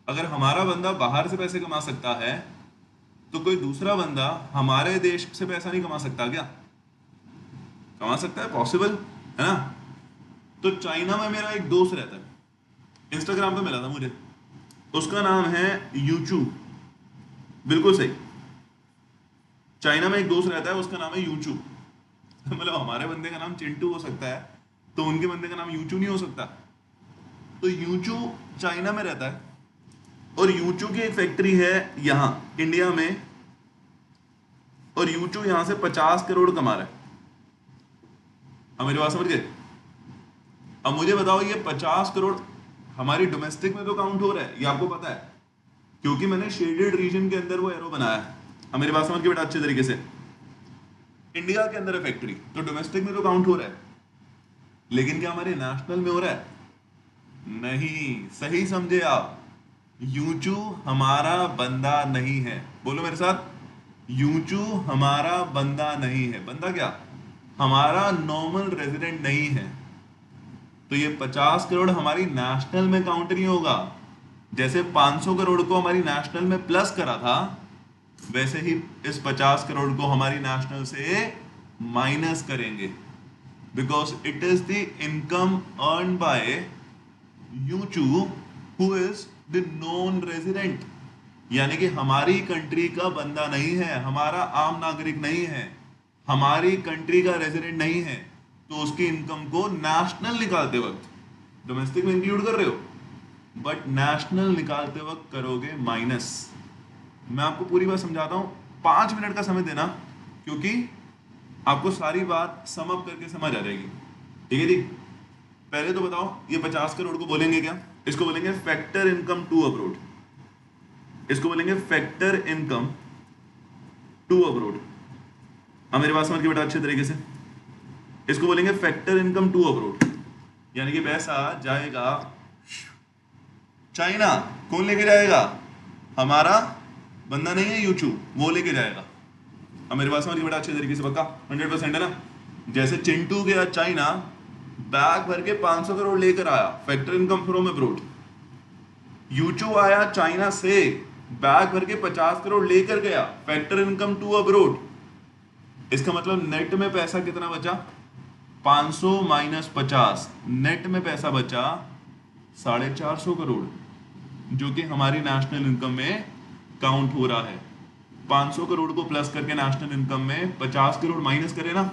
अगर हमारा बंदा बाहर से पैसे कमा सकता है, तो कोई दूसरा बंदा हमारे देश से पैसा नहीं कमा सकता क्या? कमा सकता है, पॉसिबल है ना। तो चाइना में मेरा एक दोस्त रहता है, इंस्टाग्राम पे मिला था मुझे, उसका नाम है यूचू। बिल्कुल सही, चाइना में एक दोस्त रहता है, उसका नाम है यूचू। मतलब हमारे बंदे का नाम चिंटू हो सकता है, तो उनके बंदे का नाम यूचू नहीं हो सकता। तो यूचू चाइना में रहता है, और यूचू की एक फैक्ट्री है यहां इंडिया में, और यूचू यहां से 50 करोड़ कमा रहा है। अब मेरी बात समझ गए? अब मुझे बताओ, ये 50 करोड़ हमारी डोमेस्टिक में तो काउंट हो रहा है, ये आपको पता है, क्योंकि मैंने शेडेड रीजन के अंदर वो एरो बनाया है। अब मेरी बात समझ के बेटा अच्छे तरीके से, इंडिया के अंदर है फैक्ट्री, तो डोमेस्टिक में तो काउंट हो रहा है, लेकिन क्या हमारे नेशनल में हो रहा है? नहीं। सही समझे आप, यूचू हमारा बंदा नहीं है। बोलो मेरे साथ, यूचू हमारा बंदा नहीं है। बंदा क्या? हमारा नॉर्मल रेजिडेंट नहीं है। तो ये 50 करोड़ हमारी नेशनल में काउंट नहीं होगा। जैसे 500 करोड़ को हमारी नेशनल में प्लस करा था, वैसे ही इस 50 करोड़ को हमारी नेशनल से माइनस करेंगे, because it is the income earn by यूचू who is the non resident. यानी कि हमारी कंट्री का बंदा नहीं है, हमारा आम नागरिक नहीं है, हमारी कंट्री का रेजिडेंट नहीं है, तो उसकी इनकम को नेशनल निकालते वक्त, डोमेस्टिक में इंक्लूड कर रहे हो, बट नेशनल निकालते वक्त करोगे माइनस। मैं आपको पूरी बात समझाता हूं, 5 मिनट का समय देना, क्योंकि आपको सारी बात सम अप करके समझ आ जाएगी। ठीक है जी, पहले तो बताओ ये 50 करोड़ को बोलेंगे क्या? इसको बोलेंगे फैक्टर इनकम टू अब्रोड। इसको बोलेंगे फैक्टर इनकम टू अब्रोड। हाँ मेरी बात समझ के बेटा अच्छे तरीके से, इसको बोलेंगे फैक्टर इनकम टू अब्रोड। यानी कि पैसा जाएगा चाइना, कौन लेके जाएगा? हमारा बंदा नहीं है यूचू, वो लेके जाएगा। अब मेरी बात समझ के बेटा अच्छे तरीके से, पक्का 100% है ना। जैसे चिंटू गया चाइना, बैग भर के 500 करोड़ लेकर आया, फैक्टर इनकम फ्रॉम अब्रोड। यूचू आया चाइना से, बैग भर के 50 करोड़ लेकर गया, फैक्टर इनकम टू अब्रोड। इसका मतलब नेट में पैसा कितना बचा? 500 माइनस 50, नेट में पैसा बचा 450 करोड़, जो कि हमारी नेशनल इनकम में काउंट हो रहा है। 500 करोड़ को प्लस करके नेशनल इनकम में 50 करोड़ माइनस करें ना,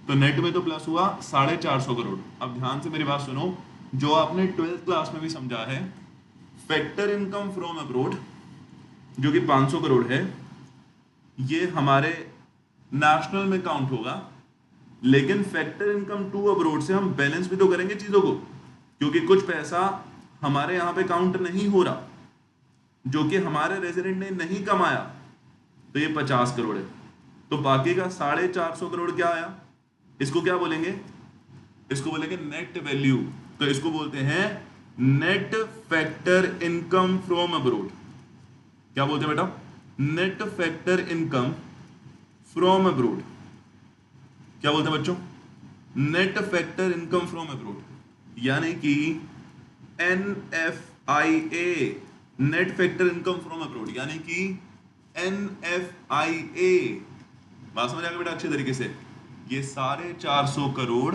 तो नेट में तो प्लस हुआ 450 करोड़। अब ध्यान से मेरी बात सुनो, जो आपने 12th क्लास में भी समझा है, फैक्टर इनकम फ्रॉम अब्रोड जो कि 500 करोड़ है, ये हमारे नेशनल में काउंट होगा, लेकिन फैक्टर इनकम टू अब्रोड से हम बैलेंस भी तो करेंगे चीजों को, क्योंकि कुछ पैसा हमारे यहाँ पे काउंट नहीं हो रहा, जो कि हमारे रेजिडेंट ने नहीं कमाया, तो ये 50 करोड़ है। तो बाकी का 450 करोड़ क्या आया? इसको क्या बोलेंगे? इसको बोलेंगे नेट वैल्यू। तो इसको बोलते हैं net factor income from abroad. क्या बोलते हैं बेटा? Net factor income from abroad. क्या बोलते हैं बच्चों? Net factor income from abroad, यानी कि NFIA, net factor income from abroad, यानी कि NFIA। बात समझ आ गई बेटा अच्छे तरीके से? ये 450 करोड़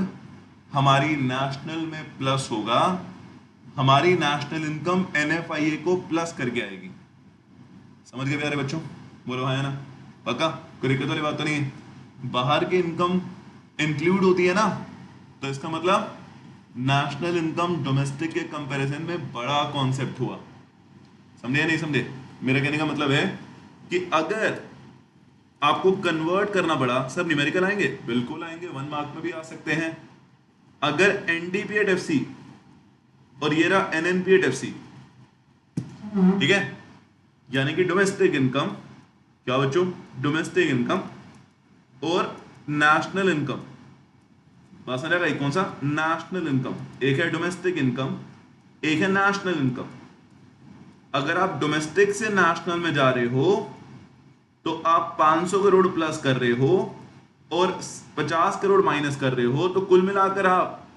हमारी नेशनल में प्लस होगा, हमारी नेशनल इनकम NFIA को प्लस करके आएगी। समझ गए प्यारे बच्चों? बोलो हाँ है ना? पक्का? कोई दिक्कत वाली बात तो नहीं है? बाहर की इनकम इंक्लूड होती है ना, तो इसका मतलब नेशनल इनकम डोमेस्टिक के कंपैरिजन में बड़ा कॉन्सेप्ट हुआ। समझे या नहीं समझे? मेरा कहने का मतलब है कि अगर आपको कन्वर्ट करना पड़ा, सब न्यूमेरिकल आएंगे? बिल्कुल आएंगे, 1 मार्क में भी आ सकते हैं। अगर NDPAT-FC और ये रहा NNPAT-FC, ठीक है, यानी कि डोमेस्टिक इनकम, क्या बच्चों? डोमेस्टिक इनकम और नेशनल इनकम। बात समझ आ गई? कौन सा? National income. एक है डोमेस्टिक इनकम, एक है नेशनल इनकम। अगर आप डोमेस्टिक से नेशनल में जा रहे हो तो आप 500 करोड़ प्लस कर रहे हो और 50 करोड़ माइनस कर रहे हो, तो कुल मिलाकर आप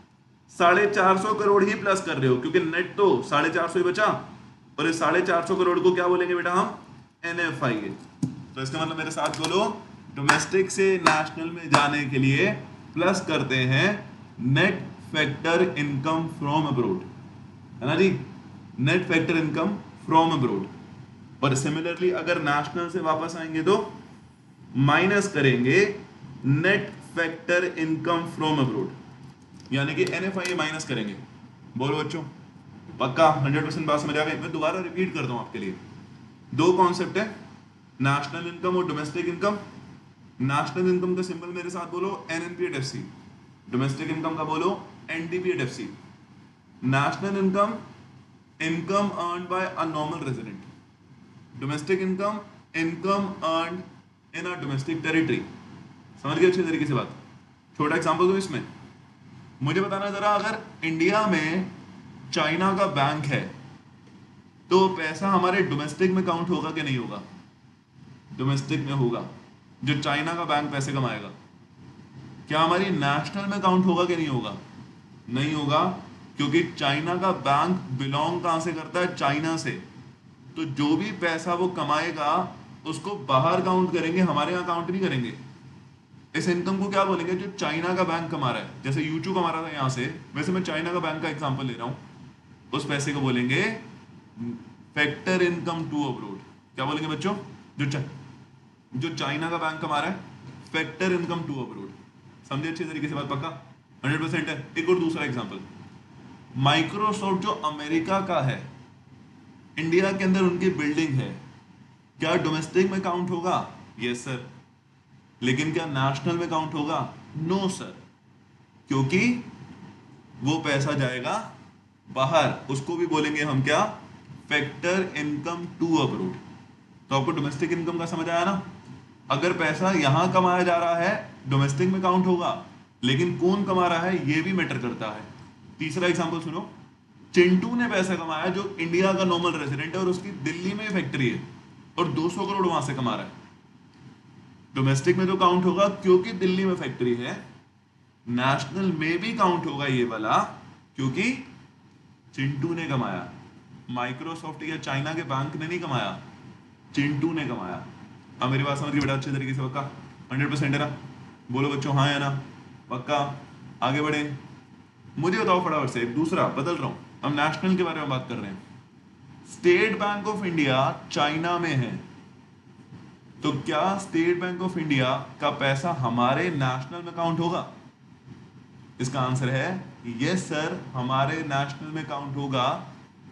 450 करोड़ ही प्लस कर रहे हो, क्योंकि नेट तो 450 ही बचा, और इस 450 करोड़ को क्या बोलेंगे बेटा हम? NFIA। तो इसका मतलब मेरे साथ बोलो, डोमेस्टिक से नेशनल में जाने के लिए प्लस करते हैं net factor income from abroad, है ना जी? Net factor income from abroad. और सिमिलरली अगर नेशनल से वापस आएंगे तो माइनस करेंगे net factor income from abroad, यानी कि NFIA माइनस करेंगे। बोलो बच्चों, पक्का? 100% बात समझ आ गई? मैं दोबारा रिपीट करता हूं आपके लिए। दो कॉन्सेप्ट है, नेशनल इनकम और डोमेस्टिक इनकम। नेशनल इनकम का सिंबल मेरे साथ बोलो NNPAT-FC, डोमेस्टिक इनकम का बोलो NDPAT-FC। National income, income earned by a normal resident. Domestic income, income earned in a domestic territory. समझ गए अच्छे तरीके से बात? छोटा एग्जांपल दो इसमें। मुझे बताना जरा, अगर इंडिया में चाइना का बैंक है तो पैसा हमारे डोमेस्टिक में काउंट होगा कि नहीं होगा? डोमेस्टिक में होगा। जो चाइना का बैंक पैसे कमाएगा, क्या हमारी नेशनल में काउंट होगा कि नहीं होगा? नहीं होगा, क्योंकि चाइना का बैंक बिलोंग कहां से करता है? चाइना से। तो जो भी पैसा वो कमाएगा उसको बाहर काउंट करेंगे, हमारे यहाँ काउंट नहीं करेंगे। इस इनकम को क्या बोलेंगे? जो चाइना का बैंक कमा रहा है, जैसे यूट्यूब कमा रहा था यहाँ से, वैसे मैं चाइना का बैंक का एग्जांपल ले रहा हूँ, उस पैसे को बोलेंगे फैक्टर इनकम टू अब्रोड। क्या बोलेंगे बच्चों? जो चाइना का बैंक कमा रहा है, फैक्टर इनकम टू अब्रोड। समझे अच्छे तरीके से बात? पक्का? 100% है। एक और दूसरा एग्जांपल, माइक्रोसॉफ्ट जो अमेरिका का है, इंडिया के अंदर उनकी बिल्डिंग है, क्या डोमेस्टिक में काउंट होगा? Yes sir. लेकिन क्या नेशनल में काउंट होगा? नो सर, क्योंकि वो पैसा जाएगा बाहर, उसको भी बोलेंगे हम क्या? Factor income to abroad. तो आपको डोमेस्टिक इनकम का समझ आया ना? अगर पैसा यहां कमाया जा रहा है डोमेस्टिक में काउंट होगा, लेकिन कौन कमा रहा है ये भी मैटर करता है। तीसरा एग्जांपल सुनो, चिंटू ने पैसा कमाया जो इंडिया का नॉर्मल रेजिडेंट है और उसकी दिल्ली में फैक्ट्री है और 200 करोड़ वहां से कमा रहा है। डोमेस्टिक में तो काउंट होगा क्योंकि दिल्ली में फैक्ट्री है, नेशनल में भी काउंट होगा ये वाला क्योंकि चिंटू ने कमाया। माइक्रोसॉफ्ट या चाइना के बैंक ने नहीं कमाया, चिंटू ने कमाया। अब मेरी बात समझ गई बेटा अच्छे तरीके से? पक्का 100% है ना? बोलो बच्चों हाँ या ना? पक्का? आगे बढ़े, मुझे बताओ फटाफट से। दूसरा बदल रहा हूँ, हम नेशनल के बारे में बात कर रहे हैं। State bank of India China में है, तो क्या स्टेट बैंक ऑफ इंडिया का पैसा हमारे नेशनल में काउंट होगा? इसका आंसर है यस सर, हमारे नेशनल में काउंट होगा।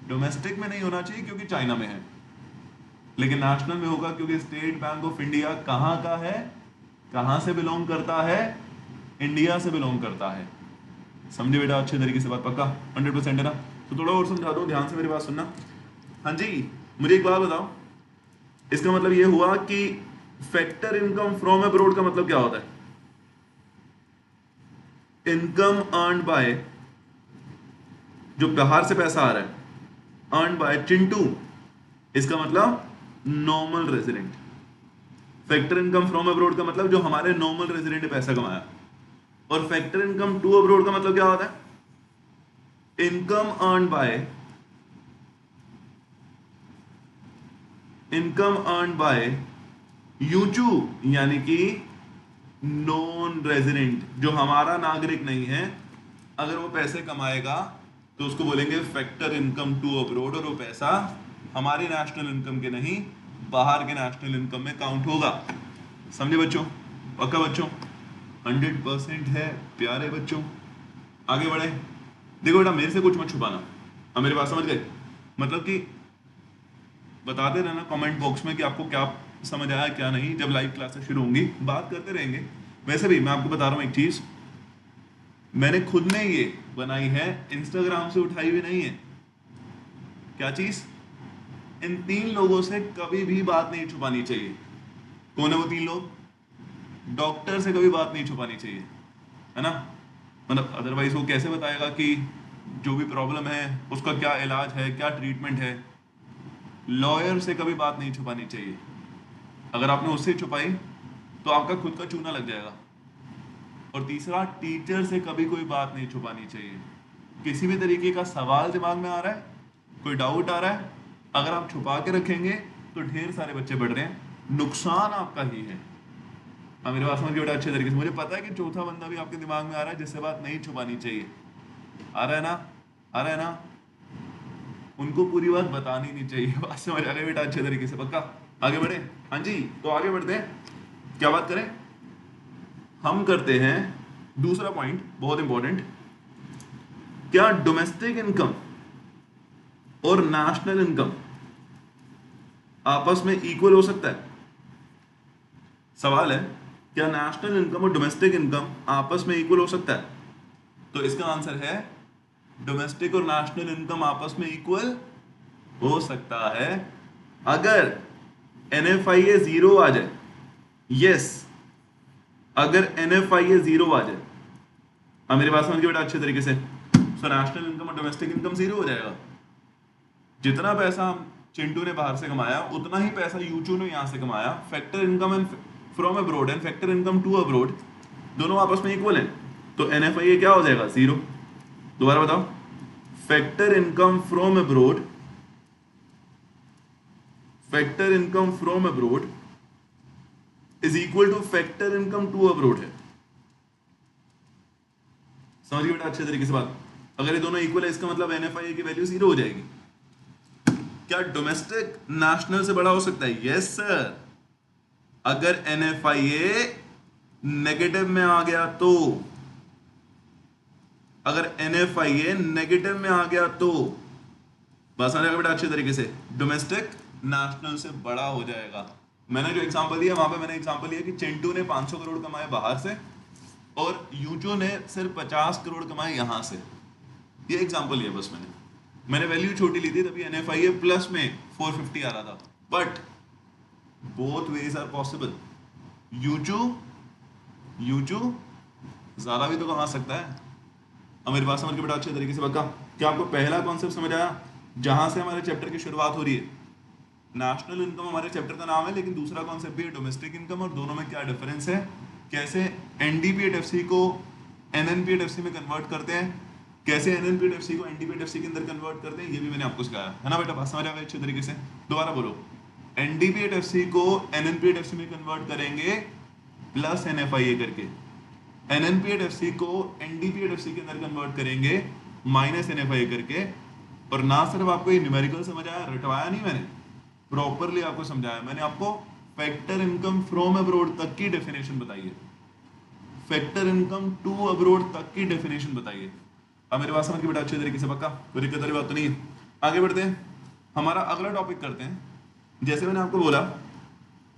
डोमेस्टिक में नहीं होना चाहिए क्योंकि चाइना में है, लेकिन नेशनल में होगा क्योंकि स्टेट बैंक ऑफ इंडिया कहाँ का है, कहाँ से बिलोंग करता है? इंडिया से बिलोंग करता है। समझे बेटा अच्छे तरीके से बात? पक्का 100% है ना? तो थोड़ा और समझा दो, ध्यान से मेरी बात सुनना। हाँ जी, मुझे एक बात बताओ, इसका मतलब ये हुआ कि फैक्टर इनकम फ्रॉम अब्रॉड का मतलब क्या होता है? इनकम अर्न्ड बाय, जो बाहर से पैसा आ रहा है, अर्न्ड बाय चिंटू, इसका मतलब normal resident. Factor income from abroad का मतलब जो हमारे नॉर्मल रेजिडेंट ने पैसा कमाया। और फैक्टर इनकम टू अब्रॉड का मतलब क्या होता है? इनकम अर्न्ड बाय यूचू, यानी कि नॉन रेजिडेंट, जो हमारा नागरिक नहीं है, अगर वो पैसे कमाएगा तो उसको बोलेंगे फैक्टर इनकम टू अब्रॉड, और वो पैसा हमारी नेशनल इनकम के नहीं, बाहर के नेशनल इनकम में काउंट होगा। समझे बच्चों? पक्का बच्चों? 100% है प्यारे बच्चों। आगे बढ़े, देखो बेटा मेरे से कुछ मत छुपाना। अब मेरी बात समझ गए? मतलब कि बताते रहना कमेंट बॉक्स में कि आपको क्या समझ आया क्या नहीं। जब लाइव क्लासेस शुरू होंगी बात करते रहेंगे। वैसे भी मैं आपको बता रहा हूँ एक चीज, मैंने खुद ने ये बनाई है, इंस्टाग्राम से उठाई हुई नहीं है। क्या चीज? इन 3 लोगों से कभी भी बात नहीं छुपानी चाहिए। कौन है वो 3 लोग? डॉक्टर से कभी बात नहीं छुपानी चाहिए, है ना? मतलब अदरवाइज वो कैसे बताएगा कि जो भी प्रॉब्लम है उसका क्या इलाज है, क्या ट्रीटमेंट है। लॉयर से कभी बात नहीं छुपानी चाहिए। अगर आपने उससे छुपाई तो आपका खुद का चूना लग जाएगा। और तीसरा, टीचर से कभी कोई बात नहीं छुपानी चाहिए। किसी भी तरीके का सवाल दिमाग में आ रहा है, कोई डाउट आ रहा है, अगर आप छुपा के रखेंगे तो ढेर सारे बच्चे बढ़ रहे हैं, नुकसान आपका ही है। हाँ मेरे बात समझ के बेटा अच्छे तरीके से? मुझे पता है कि चौथा बंदा भी आपके दिमाग में आ रहा है जिससे बात नहीं छुपानी चाहिए। आ रहा है ना? आ रहा है ना? उनको पूरी बात बतानी नहीं चाहिए। बात समझ आ गई बेटा अच्छे तरीके से? पक्का? आगे बढ़े? हाँ जी, तो आगे बढ़ते हैं। क्या बात करें? हम करते हैं दूसरा पॉइंट, बहुत इंपॉर्टेंट। क्या डोमेस्टिक इनकम और नेशनल इनकम आपस में इक्वल हो सकता है? सवाल है, क्या नेशनल इनकम और डोमेस्टिक इनकम आपस में इक्वल हो सकता है? तो इसका आंसर है डोमेस्टिक और नेशनल इनकम आपस में इक्वल हो सकता है अगर NFIA 0 आ जाए। यस, अगर NFIA 0 आ जाए। अब मेरी बात समझिए बेटा अच्छे तरीके से? सो नेशनल इनकम और डोमेस्टिक इनकम 0 हो जाएगा। जितना पैसा चिंटू ने बाहर से कमाया उतना ही पैसा यूचू ने यहां से कमाया। Factor income and from abroad and factor income to abroad दोनों आपस में इक्वल हैं, तो NFIA क्या हो जाएगा? 0। दोबारा बताओ, factor income from abroad, factor income from abroad is equal to factor income to abroad है। समझिए बेटा अच्छे तरीके से बात? अगर ये दोनों इक्वल है इसका मतलब NFIA की वैल्यू 0 हो जाएगी। क्या डोमेस्टिक नेशनल से बड़ा हो सकता है? यस सर, अगर NFIA नेगेटिव में आ गया तो। अगर NFIA नेगेटिव में आ गया तो बस आ जाएगा बेटा अच्छे तरीके से, डोमेस्टिक नेशनल से बड़ा हो जाएगा। मैंने जो एग्जांपल दिया वहां पे मैंने एग्जांपल लिया कि चिंटू ने 500 करोड़ कमाए बाहर से और यूचो ने सिर्फ 50 करोड़ कमाए यहां से। ये एग्जांपल लिया बस मैंने वैल्यू छोटी ली थी तभी NFIA प्लस में 450 आ रहा था। But both ways are possible. यूचू ज्यादा भी तो कमा सकता है। अब मेरी बात समझ के बेटा अच्छे तरीके से? पक्का? क्या आपको पहला कॉन्सेप्ट समझ आया जहां से हमारे चैप्टर की शुरुआत हो रही है? नेशनल इनकम हमारे चैप्टर का नाम है, लेकिन दूसरा कॉन्सेप्ट भी है डोमेस्टिक इनकम, और दोनों में क्या डिफरेंस है, कैसे NDPAT FC को NNPAT FC में कन्वर्ट करते हैं, कैसे एनएनपीएफसी को एनडीपीएफसी के अंदर कन्वर्ट करते हैं ये भी मैंने आपको सिखाया है ना बेटा, बात समझ आ गई अच्छे तरीके से। दोबारा बोलो, एनडीपीएफसी को एनएनपीएफसी में कन्वर्ट करेंगे प्लस एनएफआईए करके, एनएनपीएफसी को एनडीपीएफसी के अंदर कन्वर्ट करेंगे माइनस एनएफआईए करके। और ना सिर्फ आपको ये न्यूमेरिकल समझ आया, रटवाया नहीं मैंने, प्रॉपरली आपको समझाया। मैंने आपको फैक्टर इनकम फ्रॉम अब्रोड तक की डेफिनेशन बताई है, फैक्टर इनकम टू अब्रोड तक की डेफिनेशन बताई है। अब मेरे पास समझ के बेटा अच्छे तरीके से, पक्का कोई दिक्कत वाली बात तो नहीं है। आगे बढ़ते हैं, हमारा अगला टॉपिक करते हैं। जैसे मैंने आपको बोला,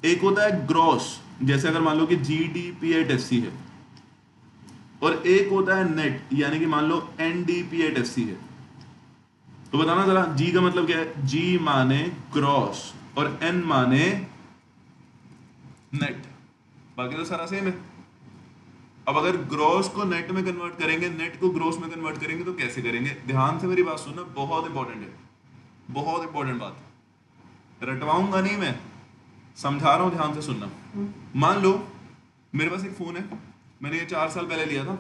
एक होता है ग्रॉस, जैसे अगर मान लो कि GDPATFC है, और एक होता है नेट, यानी कि मान लो NDPATFC है। तो बताना जरा, जी का मतलब क्या है? जी माने ग्रॉस और एन माने नेट, बाकी तो सारा सेम है। अब अगर ग्रॉस को नेट में कन्वर्ट करेंगे, नेट को ग्रॉस में कन्वर्ट करेंगे, तो कैसे करेंगे? ध्यान से मेरी बात सुनना, बहुत इंपॉर्टेंट है, बहुत इंपॉर्टेंट बात। रटवाऊंगा नहीं मैं, समझा रहा हूं, ध्यान से सुनना। मान लो मेरे पास एक फोन है, मैंने ये 4 साल पहले लिया था।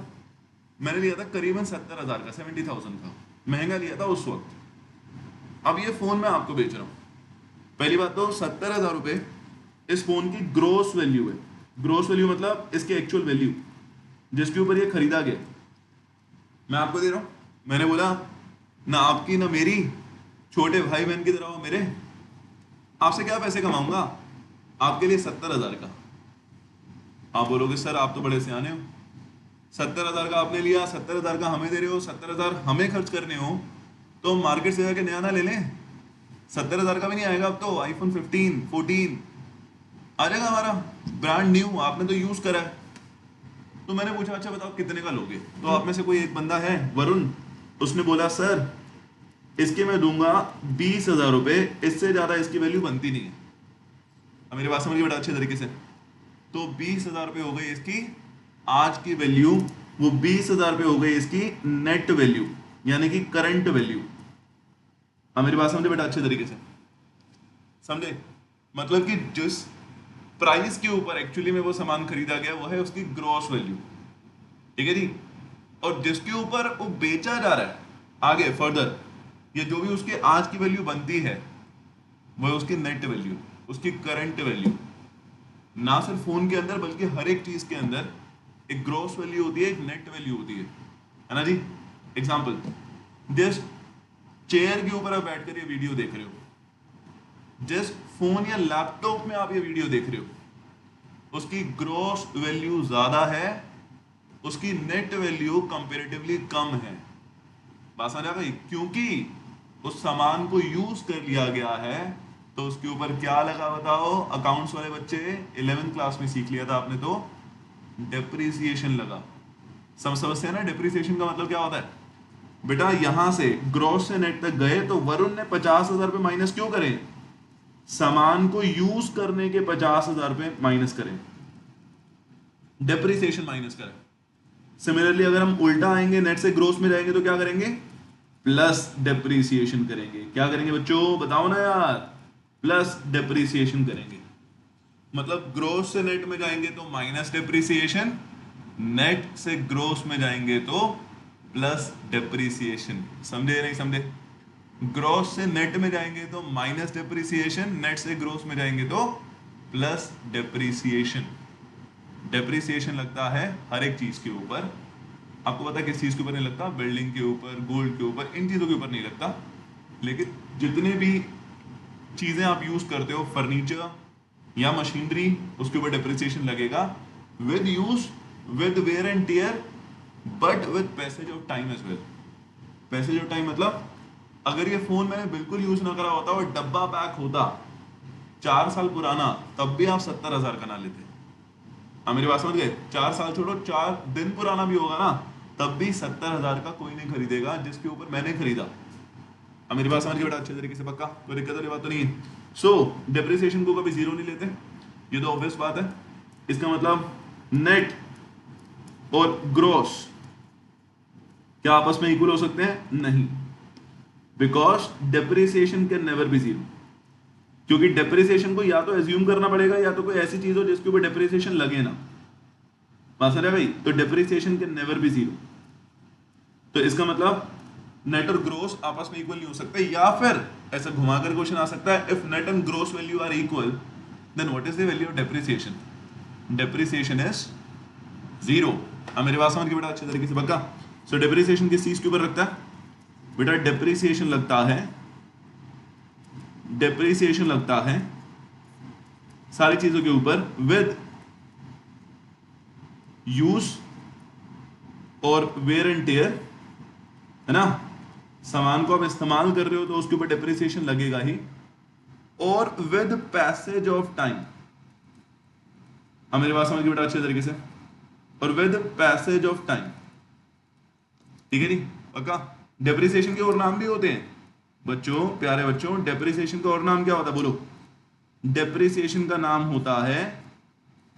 मैंने लिया था करीबन 70,000 का, 70,000 का, महंगा लिया था उस वक्त। अब ये फोन मैं आपको बेच रहा हूं। पहली बात तो 70,000 रुपए इस फोन की ग्रोस वैल्यू है। ग्रोस वैल्यू मतलब इसकी एक्चुअल वैल्यू जिसके ऊपर ये खरीदा गया, मैं आपको दे रहा हूं। मैंने बोला ना आपकी ना मेरी, छोटे भाई बहन की तरह हो मेरे, आपसे क्या पैसे कमाऊंगा? आपके लिए 70,000 का। आप बोलोगे सर आप तो बड़े सियाने हो, 70,000 का आपने लिया, 70,000 का हमें दे रहे हो, 70,000 हमें खर्च करने हो तो मार्केट से जाके नया ना ले लें। 70,000 का भी नहीं आएगा अब तो, आईफोन 15, 14 आ जाएगा हमारा, ब्रांड न्यू, आपने तो यूज करा है। तो मैंने पूछा अच्छा बताओ कितने का लोगे? तो आप में से कोई एक बंदा है वरुण, उसने बोला सर इसके मैं दूंगा 20,000 रुपए, इससे ज्यादा इसकी वैल्यू बनती नहीं है। अब मेरी बात समझिए बेटा अच्छे तरीके से। तो 20,000 रुपए हो गई इसकी आज की वैल्यू, वो 20,000 रुपए हो गई इसकी नेट वैल्यू, यानी कि करंट वैल्यू। अब मेरी बात समझे बेटा अच्छे तरीके से, समझे? मतलब कि जिस प्राइस के ऊपर एक्चुअली में वो सामान खरीदा गया वो है उसकी ग्रॉस वैल्यू, ठीक है जी। और जिसके ऊपर वो बेचा जा रहा है आगे फर्दर, ये जो भी उसकी आज की वैल्यू बनती है वो है उसकी नेट वैल्यू, उसकी करंट वैल्यू। ना सिर्फ फोन के अंदर बल्कि हर एक चीज के अंदर एक ग्रॉस वैल्यू होती है, एक नेट वैल्यू होती है ना जी। एग्जाम्पल, जिस चेयर के ऊपर आप बैठकर ये वीडियो देख रहे हो, जिस फोन या लैपटॉप में आप ये वीडियो देख रहे हो, उसकी ग्रॉस वैल्यू ज्यादा है, उसकी नेट वैल्यू कंपैरेटिवली कम है। बात समझ आ गई? क्योंकि उस सामान को यूज कर लिया गया है तो उसके ऊपर क्या लगा बताओ? अकाउंट्स वाले बच्चे 11th क्लास में सीख लिया था आपने, तो डेप्रिसिएशन लगा। समझते हैं ना डेप्रिसिएशन का मतलब क्या होता है? बेटा यहां से ग्रॉस से नेट तक गए तो वरुण ने 50,000 रुपए माइनस क्यों करें? सामान को यूज करने के 50,000 रुपए माइनस करें, डेप्रिसिएशन माइनस करें। सिमिलरली अगर हम उल्टा आएंगे, नेट से ग्रोस में जाएंगे तो क्या करेंगे? प्लस डेप्रिसिएशन करेंगे। क्या करेंगे बच्चों बताओ ना यार? प्लस डेप्रिसिएशन करेंगे। मतलब ग्रोस से नेट में जाएंगे तो माइनस डेप्रिसिएशन, नेट से ग्रोस में जाएंगे तो प्लस डेप्रिसिएशन। समझे नहीं समझे? ग्रोस से नेट में जाएंगे तो माइनस डेप्रिसिएशन, नेट से ग्रोस में जाएंगे तो प्लस डेप्रिसिएशन। डेप्रिसिएशन लगता है हर एक चीज के ऊपर। आपको पता है किस चीज के ऊपर नहीं लगता? बिल्डिंग के ऊपर, गोल्ड के ऊपर, इन चीजों के ऊपर नहीं लगता। लेकिन जितने भी चीजें आप यूज करते हो, फर्नीचर या मशीनरी, उसके ऊपर डेप्रिसिएशन लगेगा with use, with wear and tear, but with passage of time as well. Passage of time मतलब अगर ये फोन मैंने बिल्कुल यूज ना करा होता और डब्बा पैक होता 4 साल पुराना, तब भी आप 70,000 का ना लेते। हाँ मेरी बात समझ गए? 4 साल छोड़ो, 4 दिन पुराना भी होगा ना, तब भी 70,000 का कोई नहीं खरीदेगा जिसके ऊपर मैंने खरीदा। अब मेरी बात समझ गए बेटा अच्छे तरीके से? पक्का कोई दिक्कत वाली बात तो नहीं है? सो डेप्रिसिएशन को कभी जीरो नहीं लेते, ये तो ऑब्वियस बात है। इसका मतलब नेट और ग्रॉस क्या आपस में इक्वल हो सकते हैं? नहीं, because depreciation can never be zero. क्योंकि डेप्रिसिएशन को या तो एज्यूम करना पड़ेगा या तो कोई ऐसी चीज हो जिसके ऊपर डेप्रिसिएशन लगे ना। बात समझ आ गई? तो depreciation can never be zero. तो इसका मतलब नेट और ग्रोस आपस में इक्वल नहीं हो सकते, या फिर ऐसा घुमाकर क्वेश्चन आ सकता है, if net and gross value are equal then what is the value of depreciation? Depreciation is 0। अब मेरे पास समझ के बेटा अच्छे तरीके से पक्का। सो डेप्रिसिएशन किस चीज के ऊपर लगता है बेटा? डेप्रिसिएशन लगता है सारी चीजों के ऊपर विद यूज और वेयर एंड टेयर, है ना। सामान को आप इस्तेमाल कर रहे हो तो उसके ऊपर डेप्रिसिएशन लगेगा ही, और विद पैसेज ऑफ टाइम। मेरे पास समझ के बेटा अच्छे तरीके से, और विद पैसेज ऑफ टाइम, ठीक है नहीं पक्का। डेप्रिसिएशन के और नाम भी होते हैं बच्चों, प्यारे बच्चों। डेप्रिसिएशन का और नाम क्या होता है बोलो? डेप्रिसिएशन का नाम होता है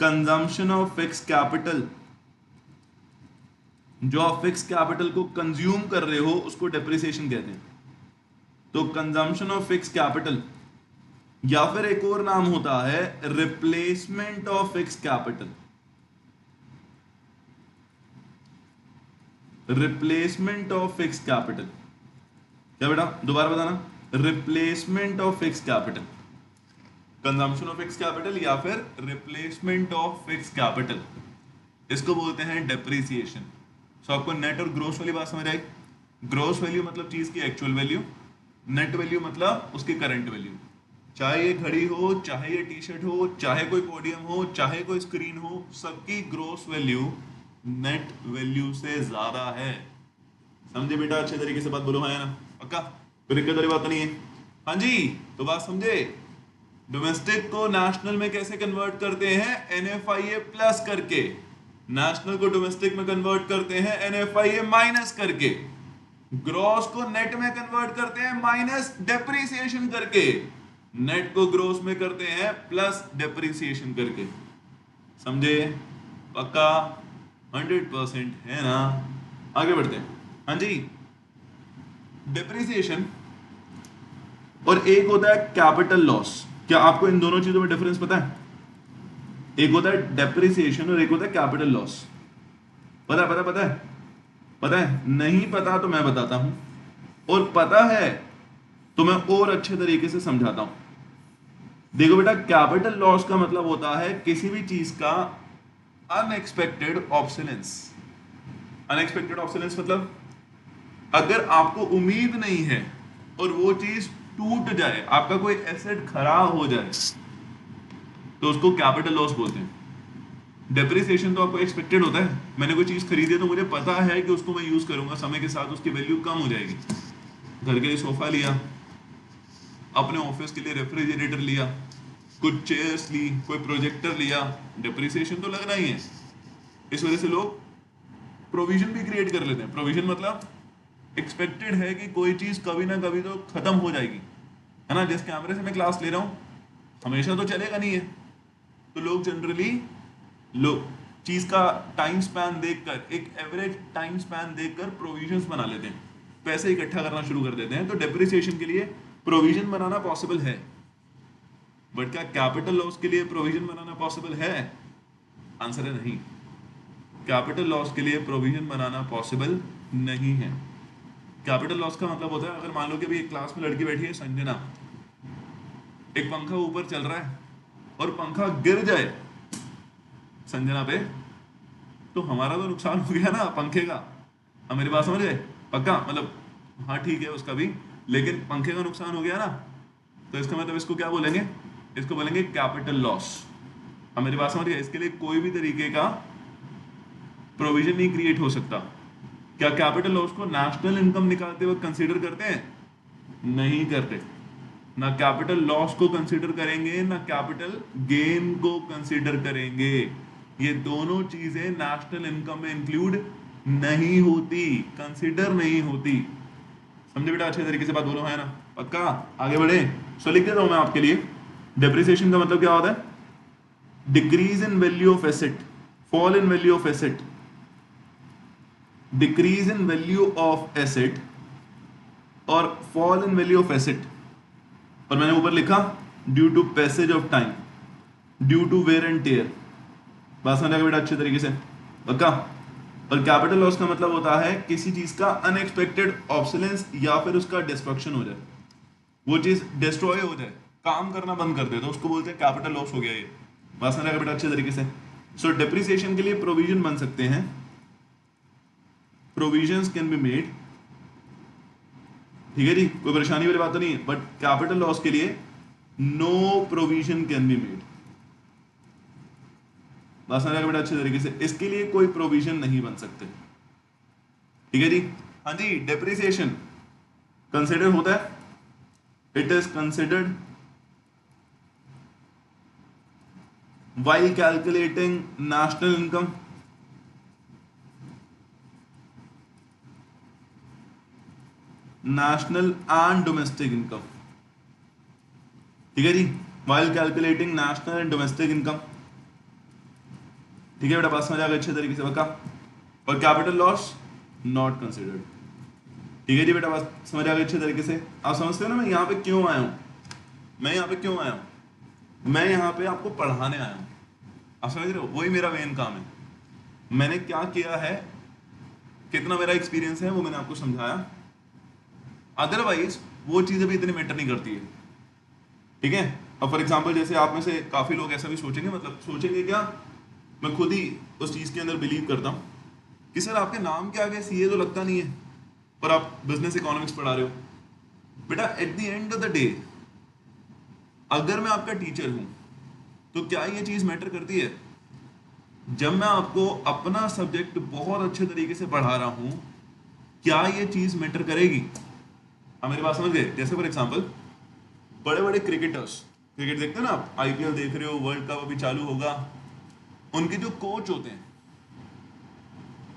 कंजम्पशन ऑफ फिक्स कैपिटल। जो आप फिक्स कैपिटल को कंज्यूम कर रहे हो उसको डेप्रिसिएशन कहते हैं। तो कंजम्पशन ऑफ फिक्स कैपिटल, या फिर एक और नाम होता है replacement of fix capital. Replacement of fix capital क्या बेटा? दोबारा बताना, replacement of fix capital, consumption of fix capital या फिर रिप्लेसमेंट ऑफ फिक्स कैपिटल, इसको बोलते हैं डेप्रिसिएशन। सो आपको नेट और ग्रोस वाली बात समझ आई? ग्रोस वैल्यू मतलब चीज की एक्चुअल वैल्यू, नेट वैल्यू मतलब उसकी करंट वैल्यू। चाहे ये घड़ी हो, चाहे ये टी शर्ट हो, चाहे कोई पोडियम हो, चाहे कोई स्क्रीन हो, सबकी ग्रोस वैल्यू नेट वैल्यू से ज्यादा है। समझे बेटा अच्छे तरीके से बात? बोलो हाँ या ना पक्का? कोई दिक्कत वाली बात तो नहीं है? हाँ जी, तो बात समझे। डोमेस्टिक को नेशनल में कैसे कन्वर्ट करते हैं? NFIA प्लस करके। नेशनल को डोमेस्टिक में कन्वर्ट करते हैं NFIA माइनस करके। ग्रॉस को नेट में कन्वर्ट करते हैं माइनस डेप्रिसिएशन करके। नेट को ग्रोस में करते हैं प्लस डेप्रिसिएशन करके। समझे पक्का? 100% है ना। आगे बढ़ते हैं। हाँ जी, डेप्रिसिएशन और एक होता है कैपिटल लॉस। क्या आपको इन दोनों चीजों में डिफरेंस पता है? एक होता है डेप्रिसिएशन और एक होता है कैपिटल लॉस। पता है? पता है? नहीं पता तो मैं बताता हूं, और पता है तो मैं और अच्छे तरीके से समझाता हूं। देखो बेटा, कैपिटल लॉस का मतलब होता है किसी भी चीज का अनएक्सपेक्टेड ऑब्सोलेंस। अनएक्सपेक्टेड ऑब्सोलेंस मतलब अगर आपको उम्मीद नहीं है और वो चीज टूट जाए, आपका कोई एसेट खराब हो जाए, तो उसको कैपिटल लॉस बोलते हैं। डेप्रिसिएशन तो आपको एक्सपेक्टेड होता है, मैंने कोई चीज खरीदी है तो मुझे पता है कि उसको मैं यूज करूंगा, समय के साथ उसकी वैल्यू कम हो जाएगी। घर के लिए सोफा लिया, अपने ऑफिस के लिए रेफ्रिजरेटर लिया, कुछ चेयर्स ली, कोई प्रोजेक्टर लिया, डेप्रिसिएशन तो लगना ही है। इस वजह से लोग प्रोविजन भी क्रिएट कर लेते हैं। प्रोविजन मतलब एक्सपेक्टेड है कि कोई चीज कभी ना कभी तो खत्म हो जाएगी, है ना। जिस कैमरे से मैं क्लास ले रहा हूँ हमेशा तो चलेगा नहीं है, तो लोग जनरली चीज का टाइम स्पैन देखकर, एक एवरेज टाइम स्पैन देखकर प्रोविजंस बना लेते हैं, पैसे इकट्ठा करना शुरू कर देते हैं। तो डेप्रिसिएशन के लिए प्रोविजन बनाना पॉसिबल है, बट क्या कैपिटल लॉस के लिए प्रोविजन बनाना पॉसिबल है? आंसर है नहीं। कैपिटल लॉस के लिए प्रोविजन बनाना पॉसिबल नहीं है। कैपिटल लॉस का मतलब होता है, अगर मान लो कि अभी एक क्लास में लड़की बैठी है संजना, एक पंखा ऊपर चल रहा है और पंखा गिर जाए संजना पे, तो हमारा तो नुकसान हो गया ना पंखे का। अब मेरी बात समझ गए पक्का? मतलब हाँ ठीक है उसका भी, लेकिन पंखे का नुकसान हो गया ना, तो इसका मतलब इसको क्या बोलेंगे? इसको बोलेंगे कैपिटल लॉस। अब मेरी बात समझ गए? इसके लिए कोई भी तरीके का प्रोविजन नहीं क्रिएट हो सकता। क्या कैपिटल लॉस को नेशनल इनकम निकालते वक्त कंसीडर करते हैं? नहीं करते। ना कैपिटल लॉस को कंसीडर करेंगे, ना कैपिटल गेन को कंसीडर करेंगे। ये दोनों चीजें नेशनल इनकम में इंक्लूड नहीं होती, कंसीडर नहीं होती। समझे बेटा अच्छे तरीके से बात? बोलो है ना पक्का? आगे बढ़े। सो लिख देता हूं मैं आपके लिए। डेप्रिसिएशन का मतलब क्या होता है? Decrease in value of asset, fall in value of asset, decrease in value of asset और fall in value of asset, और मैंने ऊपर लिखा due to passage of time, due to wear and tear. बात समझ आ गई बेटा अच्छे तरीके से पक्का? और कैपिटल लॉस का मतलब होता है किसी चीज का अनएक्सपेक्टेड ऑब्सोलेंस या फिर उसका डिस्ट्रक्शन हो जाए, वो चीज डिस्ट्रॉय हो जाए, काम करना बंद कर दे, तो उसको बोलते हैं कैपिटल लॉस हो गया ये। बात समझ आएगा बेटा अच्छे तरीके से। सो डिप्रिसिएशन के लिए प्रोविजन बन सकते हैं, प्रोविजंस कैन बी मेड, ठीक है जी, कोई परेशानी वाली बात तो नहीं है। बट कैपिटल लॉस के लिए no provision can be made. बात समझ आएगा बेटा अच्छे तरीके से, इसके लिए कोई प्रोविजन नहीं बन सकते, ठीक है जी। हाँ जी, डेप्रिसिएशन कंसिडर होता है, it is considered while calculating national income, national and domestic income, ठीक है जी, while calculating national and domestic income, ठीक है बेटा, बात समझ आ गई अच्छे तरीके से पक्का। और कैपिटल लॉस नॉट कंसिडर्ड, ठीक है जी बेटा, बात समझ आ गई अच्छे तरीके से। आप समझते हो ना मैं यहाँ पे क्यों आया हूँ, मैं यहाँ पे क्यों आया हूँ, मैं यहाँ पे आपको पढ़ाने आया हूँ, आप समझ रहे हो, वही मेरा मेन काम है। मैंने क्या किया है, कितना मेरा एक्सपीरियंस है वो मैंने आपको समझाया, अदरवाइज वो चीज़ अभी इतनी मैटर नहीं करती है, ठीक है। अब फॉर एग्जांपल जैसे आप में से काफ़ी लोग ऐसा भी सोचेंगे, मतलब सोचेंगे क्या, मैं खुद ही उस चीज़ के अंदर बिलीव करता हूँ कि सर आपके नाम के आगे सीए तो लगता नहीं है पर आप बिजनेस इकोनॉमिक्स पढ़ा रहे हो। बेटा at the end of the day अगर मैं आपका टीचर हूँ तो क्या ये चीज़ मैटर करती है? जब मैं आपको अपना सब्जेक्ट बहुत अच्छे तरीके से पढ़ा रहा हूँ, क्या ये चीज़ मैटर करेगी? आप मेरी बात समझ गए? जैसे फॉर एग्जांपल बड़े बड़े क्रिकेटर्स, क्रिकेट देखते हैं ना आप, आईपीएल देख रहे हो, वर्ल्ड कप अभी चालू होगा, उनके जो कोच होते हैं,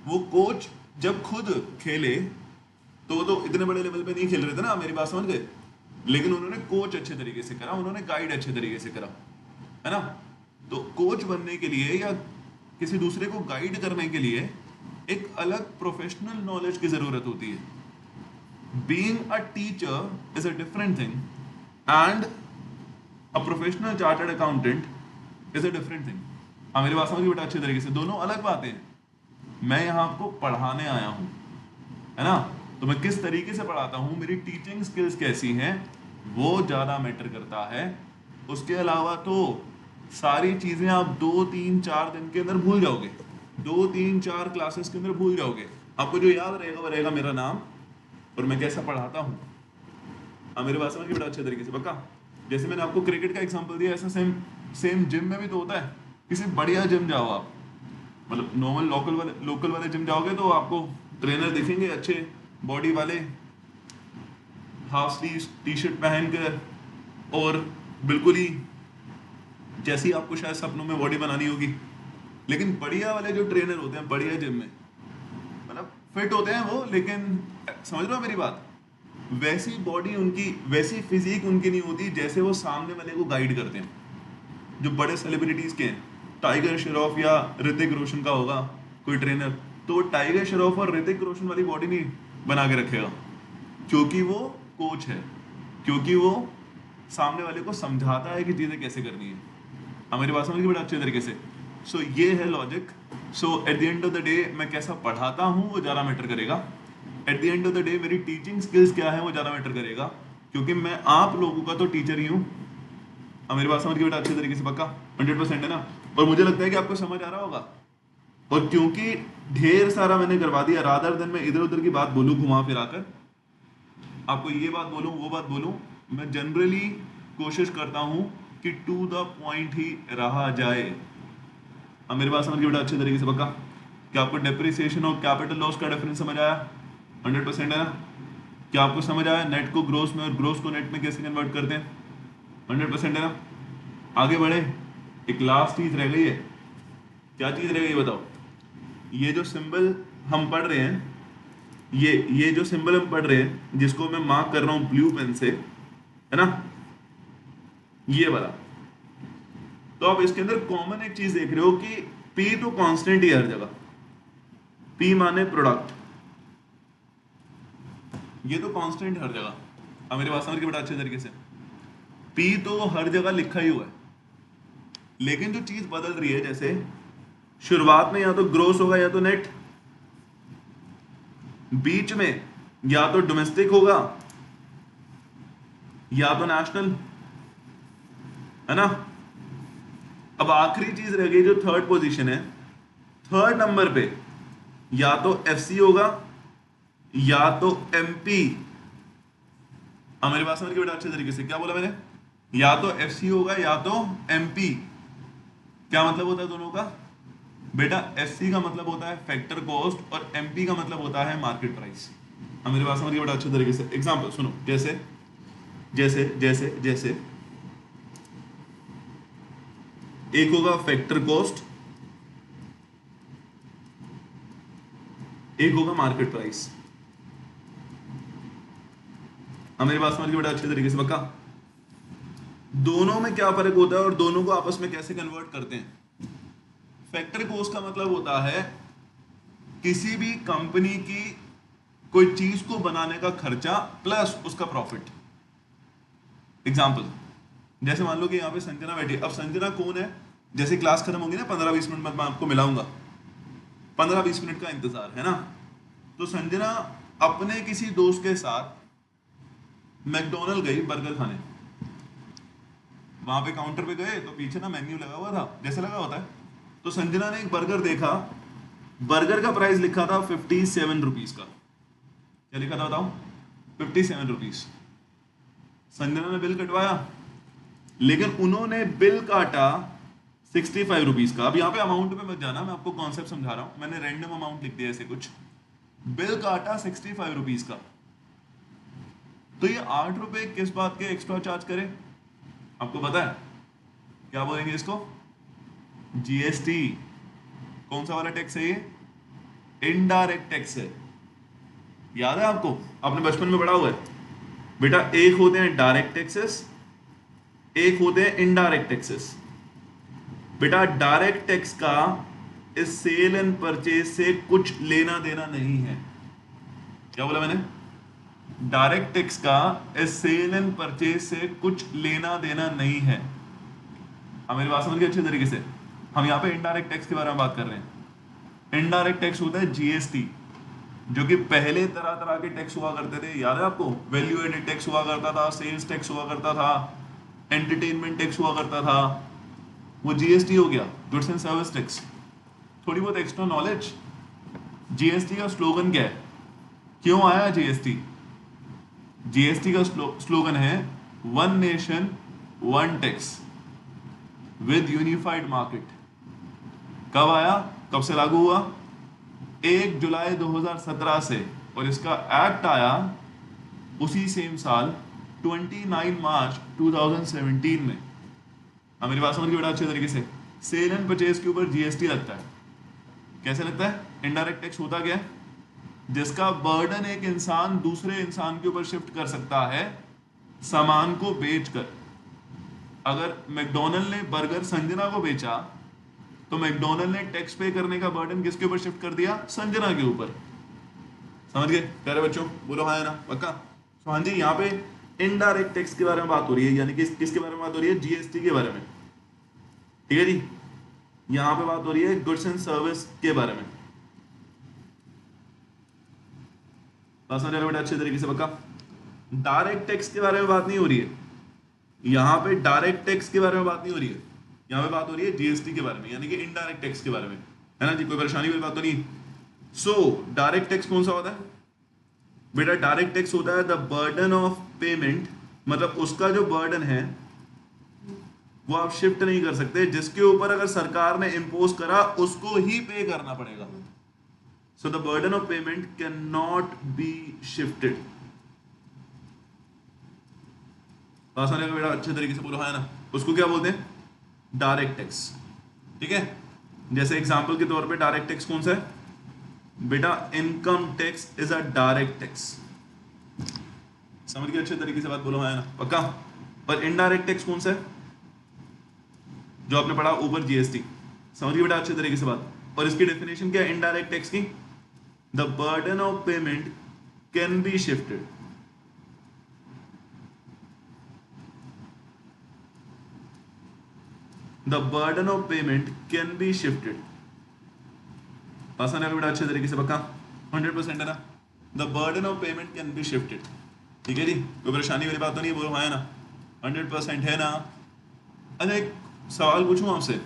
वो कोच जब खुद खेले तो वो तो इतने बड़े लेवल पे नहीं खेल रहे थे ना, मेरी बात समझ गए, लेकिन उन्होंने कोच अच्छे तरीके से करा, उन्होंने गाइड अच्छे तरीके से करा, है ना। तो कोच बनने के लिए या किसी दूसरे को गाइड करने के लिए एक अलग प्रोफेशनल नॉलेज की जरूरत होती है। Being a teacher is a different thing and a professional chartered accountant is a different thing. हाँ मेरी बात समझिए बेटा अच्छे तरीके से, दोनों अलग बातें हैं। मैं यहाँ आपको पढ़ाने आया हूँ, है ना, तो मैं किस तरीके से पढ़ाता हूँ, मेरी टीचिंग स्किल्स कैसी हैं, वो ज़्यादा मैटर करता है। उसके अलावा तो सारी चीज़ें आप 2 3 4 दिन के अंदर भूल जाओगे, 2 3 4 क्लासेस के अंदर भूल जाओगे। आपको जो याद रहेगा वो रहेगा मेरा नाम और मैं कैसा पढ़ाता हूँ। हाँ मेरे बात समझिए बेटा अच्छे तरीके से पक्का। जैसे मैंने आपको क्रिकेट का एग्जांपल दिया, ऐसा सेम सेम जिम में भी तो होता है। किसी बढ़िया जिम जाओ आप, मतलब नॉर्मल लोकल वाले जिम जाओगे तो आपको ट्रेनर दिखेंगे अच्छे बॉडी वाले, हाफ स्लीव टी शर्ट पहन कर, और बिल्कुल ही जैसी आपको शायद सपनों में बॉडी बनानी होगी। लेकिन बढ़िया वाले जो ट्रेनर होते हैं बढ़िया जिम में, मतलब फिट होते हैं वो, लेकिन समझ रहे हो मेरी बात, वैसी बॉडी उनकी, वैसी फिजिक उनकी नहीं होती जैसे वो सामने वाले को गाइड करते हैं। जो बड़े सेलिब्रिटीज के हैं, टाइगर श्रॉफ या ऋतिक रोशन का होगा कोई ट्रेनर, तो वो टाइगर श्रॉफ और ऋतिक रोशन वाली बॉडी नहीं बना के रखेगा, क्योंकि वो कोच है, क्योंकि वो सामने वाले को समझाता है कि चीज़ें कैसे करनी है। हमारी बात समझिए बड़ा अच्छे तरीके से। सो ये है logic. So at the end of the day मैं कैसा पढ़ाता हूँ वो ज़्यादा मैटर करेगा। At the end of the day मेरी टीचिंग स्किल्स क्या है वो ज़्यादा मैटर करेगा, क्योंकि मैं आप लोगों का तो टीचर ही हूँ। मेरी बात समझ के बेटा अच्छे तरीके से पक्का 100% है ना। और मुझे लगता है कि आपको समझ आ रहा होगा, और क्योंकि ढेर सारा मैंने करवा दिया, रादर देन मैं इधर उधर की बात बोलूँ घुमा फिरा कर, आपको ये बात बोलूँ वो बात बोलूँ, मैं जनरली कोशिश करता हूँ कि टू द पॉइंट ही रहा जाए। अब मेरी बात समझ के बेटा अच्छे तरीके से पक्का। क्या आपको डेप्रिसिएशन और कैपिटल लॉस का डिफरेंस समझ आया? 100% है ना। क्या आपको समझ आया नेट को ग्रोस में और ग्रोस को नेट में कैसे कन्वर्ट करते हैं? 100% है ना। आगे बढ़े, एक लास्ट चीज रह गई है। क्या चीज रह गई बताओ? ये जो सिंबल हम पढ़ रहे हैं, ये जो सिंबल हम पढ़ रहे हैं, जिसको मैं मार्क कर रहा हूं ब्लू पेन से, है ना, ये वाला, तो आप इसके अंदर कॉमन एक चीज देख रहे हो कि P तो कांस्टेंट ही हर जगह, P माने प्रोडक्ट, ये तो कांस्टेंट हर जगह। अब मेरी बात समझ के बड़ा अच्छे तरीके से, P तो हर जगह लिखा ही हुआ है, लेकिन जो चीज बदल रही है, जैसे शुरुआत में या तो ग्रोस होगा या तो नेट, बीच में या तो डोमेस्टिक होगा या तो नेशनल, है ना। अब आखिरी चीज रह गई जो थर्ड पोजीशन है, थर्ड नंबर पे या तो एफसी होगा या तो एमपी। मेरी बात समझ के बेटा अच्छे तरीके से, क्या बोला मैंने, या तो एफसी होगा या तो एमपी। क्या मतलब होता है दोनों का बेटा, एफसी का मतलब होता है फैक्टर कॉस्ट और एमपी का मतलब होता है मार्केट प्राइस। मेरी बात समझ के बेटा अच्छे तरीके से। एग्जांपल सुनो, जैसे जैसे जैसे जैसे एक होगा फैक्टर कॉस्ट, एक होगा मार्केट प्राइस। मेरी बात समझ के बेटा अच्छे तरीके से पक्का। दोनों में क्या फर्क होता है और दोनों को आपस में कैसे कन्वर्ट करते हैं। फैक्टर कॉस्ट का मतलब होता है किसी भी कंपनी की कोई चीज को बनाने का खर्चा प्लस उसका प्रॉफिट। एग्जांपल, जैसे मान लो कि यहाँ पे संजना बैठी है। अब संजना कौन है, जैसे क्लास खत्म होगी ना 15-20 मिनट में मैं आपको मिलाऊंगा, 15-20 मिनट का इंतजार है ना। तो संजना अपने किसी दोस्त के साथ मैकडोनल्ड गई बर्गर खाने। वहां पे काउंटर पे गए तो पीछे ना मेन्यू लगा हुआ था, जैसे लगा होता है। तो संजना ने एक बर्गर देखा, बर्गर का प्राइस लिखा था 57 रुपीज का। क्या लिखा था बताओ, 57 रुपीज। संजना ने बिल कटवाया, लेकिन उन्होंने बिल काटा 65 रुपीज का। अब यहाँ पे अमाउंट में मत जाना, मैं आपको कॉन्सेप्ट समझा रहा हूं। मैंने रैंडम अमाउंट लिख दिया ऐसे कुछ, बिल काटा 65 रुपीज का। तो ये 8 रुपए किस बात के एक्स्ट्रा चार्ज करें, आपको पता है क्या बोलेंगे इसको, जीएसटी। कौन सा वाला टैक्स है ये, इनडायरेक्ट टैक्स है। याद है आपको, आपने बचपन में पढ़ा हुआ है बेटा। एक होते हैं डायरेक्ट टैक्सेस, एक होते हैं इनडायरेक्ट टैक्सेस। बेटा डायरेक्ट टैक्स का इस सेल एंड परचेज से कुछ लेना देना नहीं है। क्या बोला मैंने, डायरेक्ट टैक्स का इस सेल एंड परचेज से कुछ लेना देना नहीं है। मेरी बात समझ गए अच्छे तरीके से। हम यहाँ पे इनडायरेक्ट टैक्स के बारे में बात कर रहे हैं। इनडायरेक्ट टैक्स होता है जीएसटी, जो कि पहले तरह तरह के टैक्स हुआ करते थे, याद है आपको। वैल्यू एडेड टैक्स हुआ करता था, सेल्स टैक्स हुआ करता था, एंटरटेनमेंट टैक्स हुआ करता था, वो जीएसटी हो गया, गुड्स एंड सर्विस टैक्स। थोड़ी बहुत एक्स्ट्रा नॉलेज, जीएसटी का स्लोगन क्या है, क्यों आया जीएसटी। जीएसटी का स्लोगन है one nation one tax with unified market. कब आया, कब से लागू हुआ, 1 जुलाई 2017 से। और इसका एक्ट आया उसी सेम साल 29 मार्च 2017 में। मेरी बात समझ के बेटा अच्छे तरीके से। सेल एंड परचेज के ऊपर जीएसटी लगता है। कैसे लगता है, इनडायरेक्ट टैक्स होता क्या है, जिसका बर्डन एक इंसान दूसरे इंसान के ऊपर शिफ्ट कर सकता है सामान को बेचकर। अगर मैकडोनल्ड ने बर्गर संजना को बेचा तो मैकडोनल्ड ने टैक्स पे करने का बर्डन किसके ऊपर शिफ्ट कर दिया, संजना के ऊपर। समझ गए प्यारे बच्चों, बोलो हाँ है ना पक्का। तो हाँ जी, यहाँ पे इनडायरेक्ट टैक्स के बारे में बात हो रही है, यानी कि किसके बारे में बात हो रही है, जीएसटी के बारे में। ठीक है जी, यहाँ पे बात हो रही है गुड्स एंड सर्विस के बारे में। समझ रहे बेटा अच्छे तरीके से पक्का। डायरेक्ट टैक्स के बारे में बात नहीं हो रही है यहाँ पे, डायरेक्ट टैक्स के बारे में बात नहीं हो रही है यहाँ पे, बात हो रही है जीएसटी के बारे में, यानी कि इनडायरेक्ट टैक्स के बारे में, है ना जी। कोई परेशानी वाली बात तो नहीं। सो डायरेक्ट टैक्स कौन सा होता है बेटा, डायरेक्ट टैक्स होता है द बर्डन ऑफ पेमेंट, मतलब उसका जो बर्डन है वो आप शिफ्ट नहीं कर सकते, जिसके ऊपर अगर सरकार ने इंपोज करा उसको ही पे करना पड़ेगा। So the burden of payment can not be shifted. आसान है बेटा, अच्छे तरीके से बोलो है ना। उसको क्या बोलते हैं, डायरेक्ट टैक्स। ठीक है, जैसे एग्जांपल के तौर पे डायरेक्ट टैक्स कौन सा है बेटा, income tax is a direct tax. समझ गए अच्छे तरीके से बात, बोलो है ना पक्का। पर इनडायरेक्ट टैक्स कौन सा है, जो आपने पढ़ा ऊपर जीएसटी। समझ गए बेटा अच्छे तरीके से बात। और इसकी डेफिनेशन क्या है इनडायरेक्ट टैक्स की, the burden of payment can be shifted. The burden of payment can be shifted। आसान है बेटा अच्छे तरीके से पक्का, 100% है ना। The burden of payment can be shifted. ठीक है जी, कोई परेशानी वाली बात तो नहीं, बोलो हाँ है ना, 100% है ना। अच्छा एक सवाल पूछूं आपसे,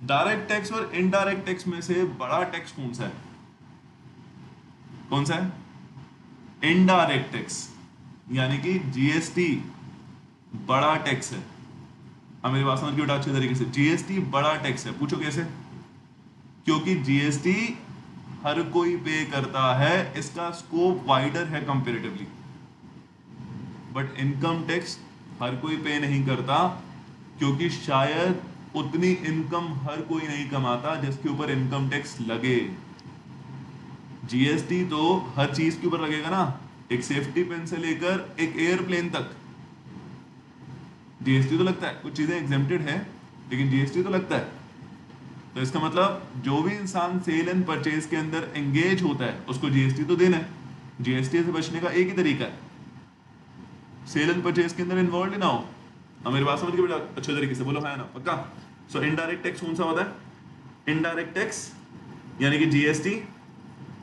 डायरेक्ट टैक्स और इनडायरेक्ट टैक्स में से बड़ा टैक्स कौन सा है? कौन सा है? इनडायरेक्ट टैक्स, यानी कि जीएसटी बड़ा टैक्स है। अब मेरी बात समझ के बेटा अच्छे तरीके से, जीएसटी बड़ा टैक्स है। पूछो कैसे? क्योंकि जीएसटी हर कोई पे करता है, इसका स्कोप वाइडर है कंपेरेटिवली। बट इनकम टैक्स हर कोई पे नहीं करता, क्योंकि शायद उतनी इनकम हर कोई नहीं कमाता जिसके ऊपर इनकम टैक्स लगे। जीएसटी तो हर चीज के ऊपर लगेगा ना, एक सेफ्टी पिन से लेकर एक एयरप्लेन तक जीएसटी तो लगता है। कुछ चीजें एग्जेम्प्टेड है लेकिन जीएसटी तो लगता है। तो इसका मतलब जो भी इंसान सेल एंड परचेज के अंदर एंगेज होता है उसको जीएसटी तो देना है। जीएसटी से बचने का एक ही तरीका है, सेल एंड परचेज के अंदर इन्वॉल्व ही ना हो। अब मेरी बात समझ के बेटा अच्छे तरीके से बोलो हाँ ना, पक्का? सो इनडायरेक्ट टैक्स कौन सा होता है? इनडायरेक्ट टैक्स यानी कि जीएसटी,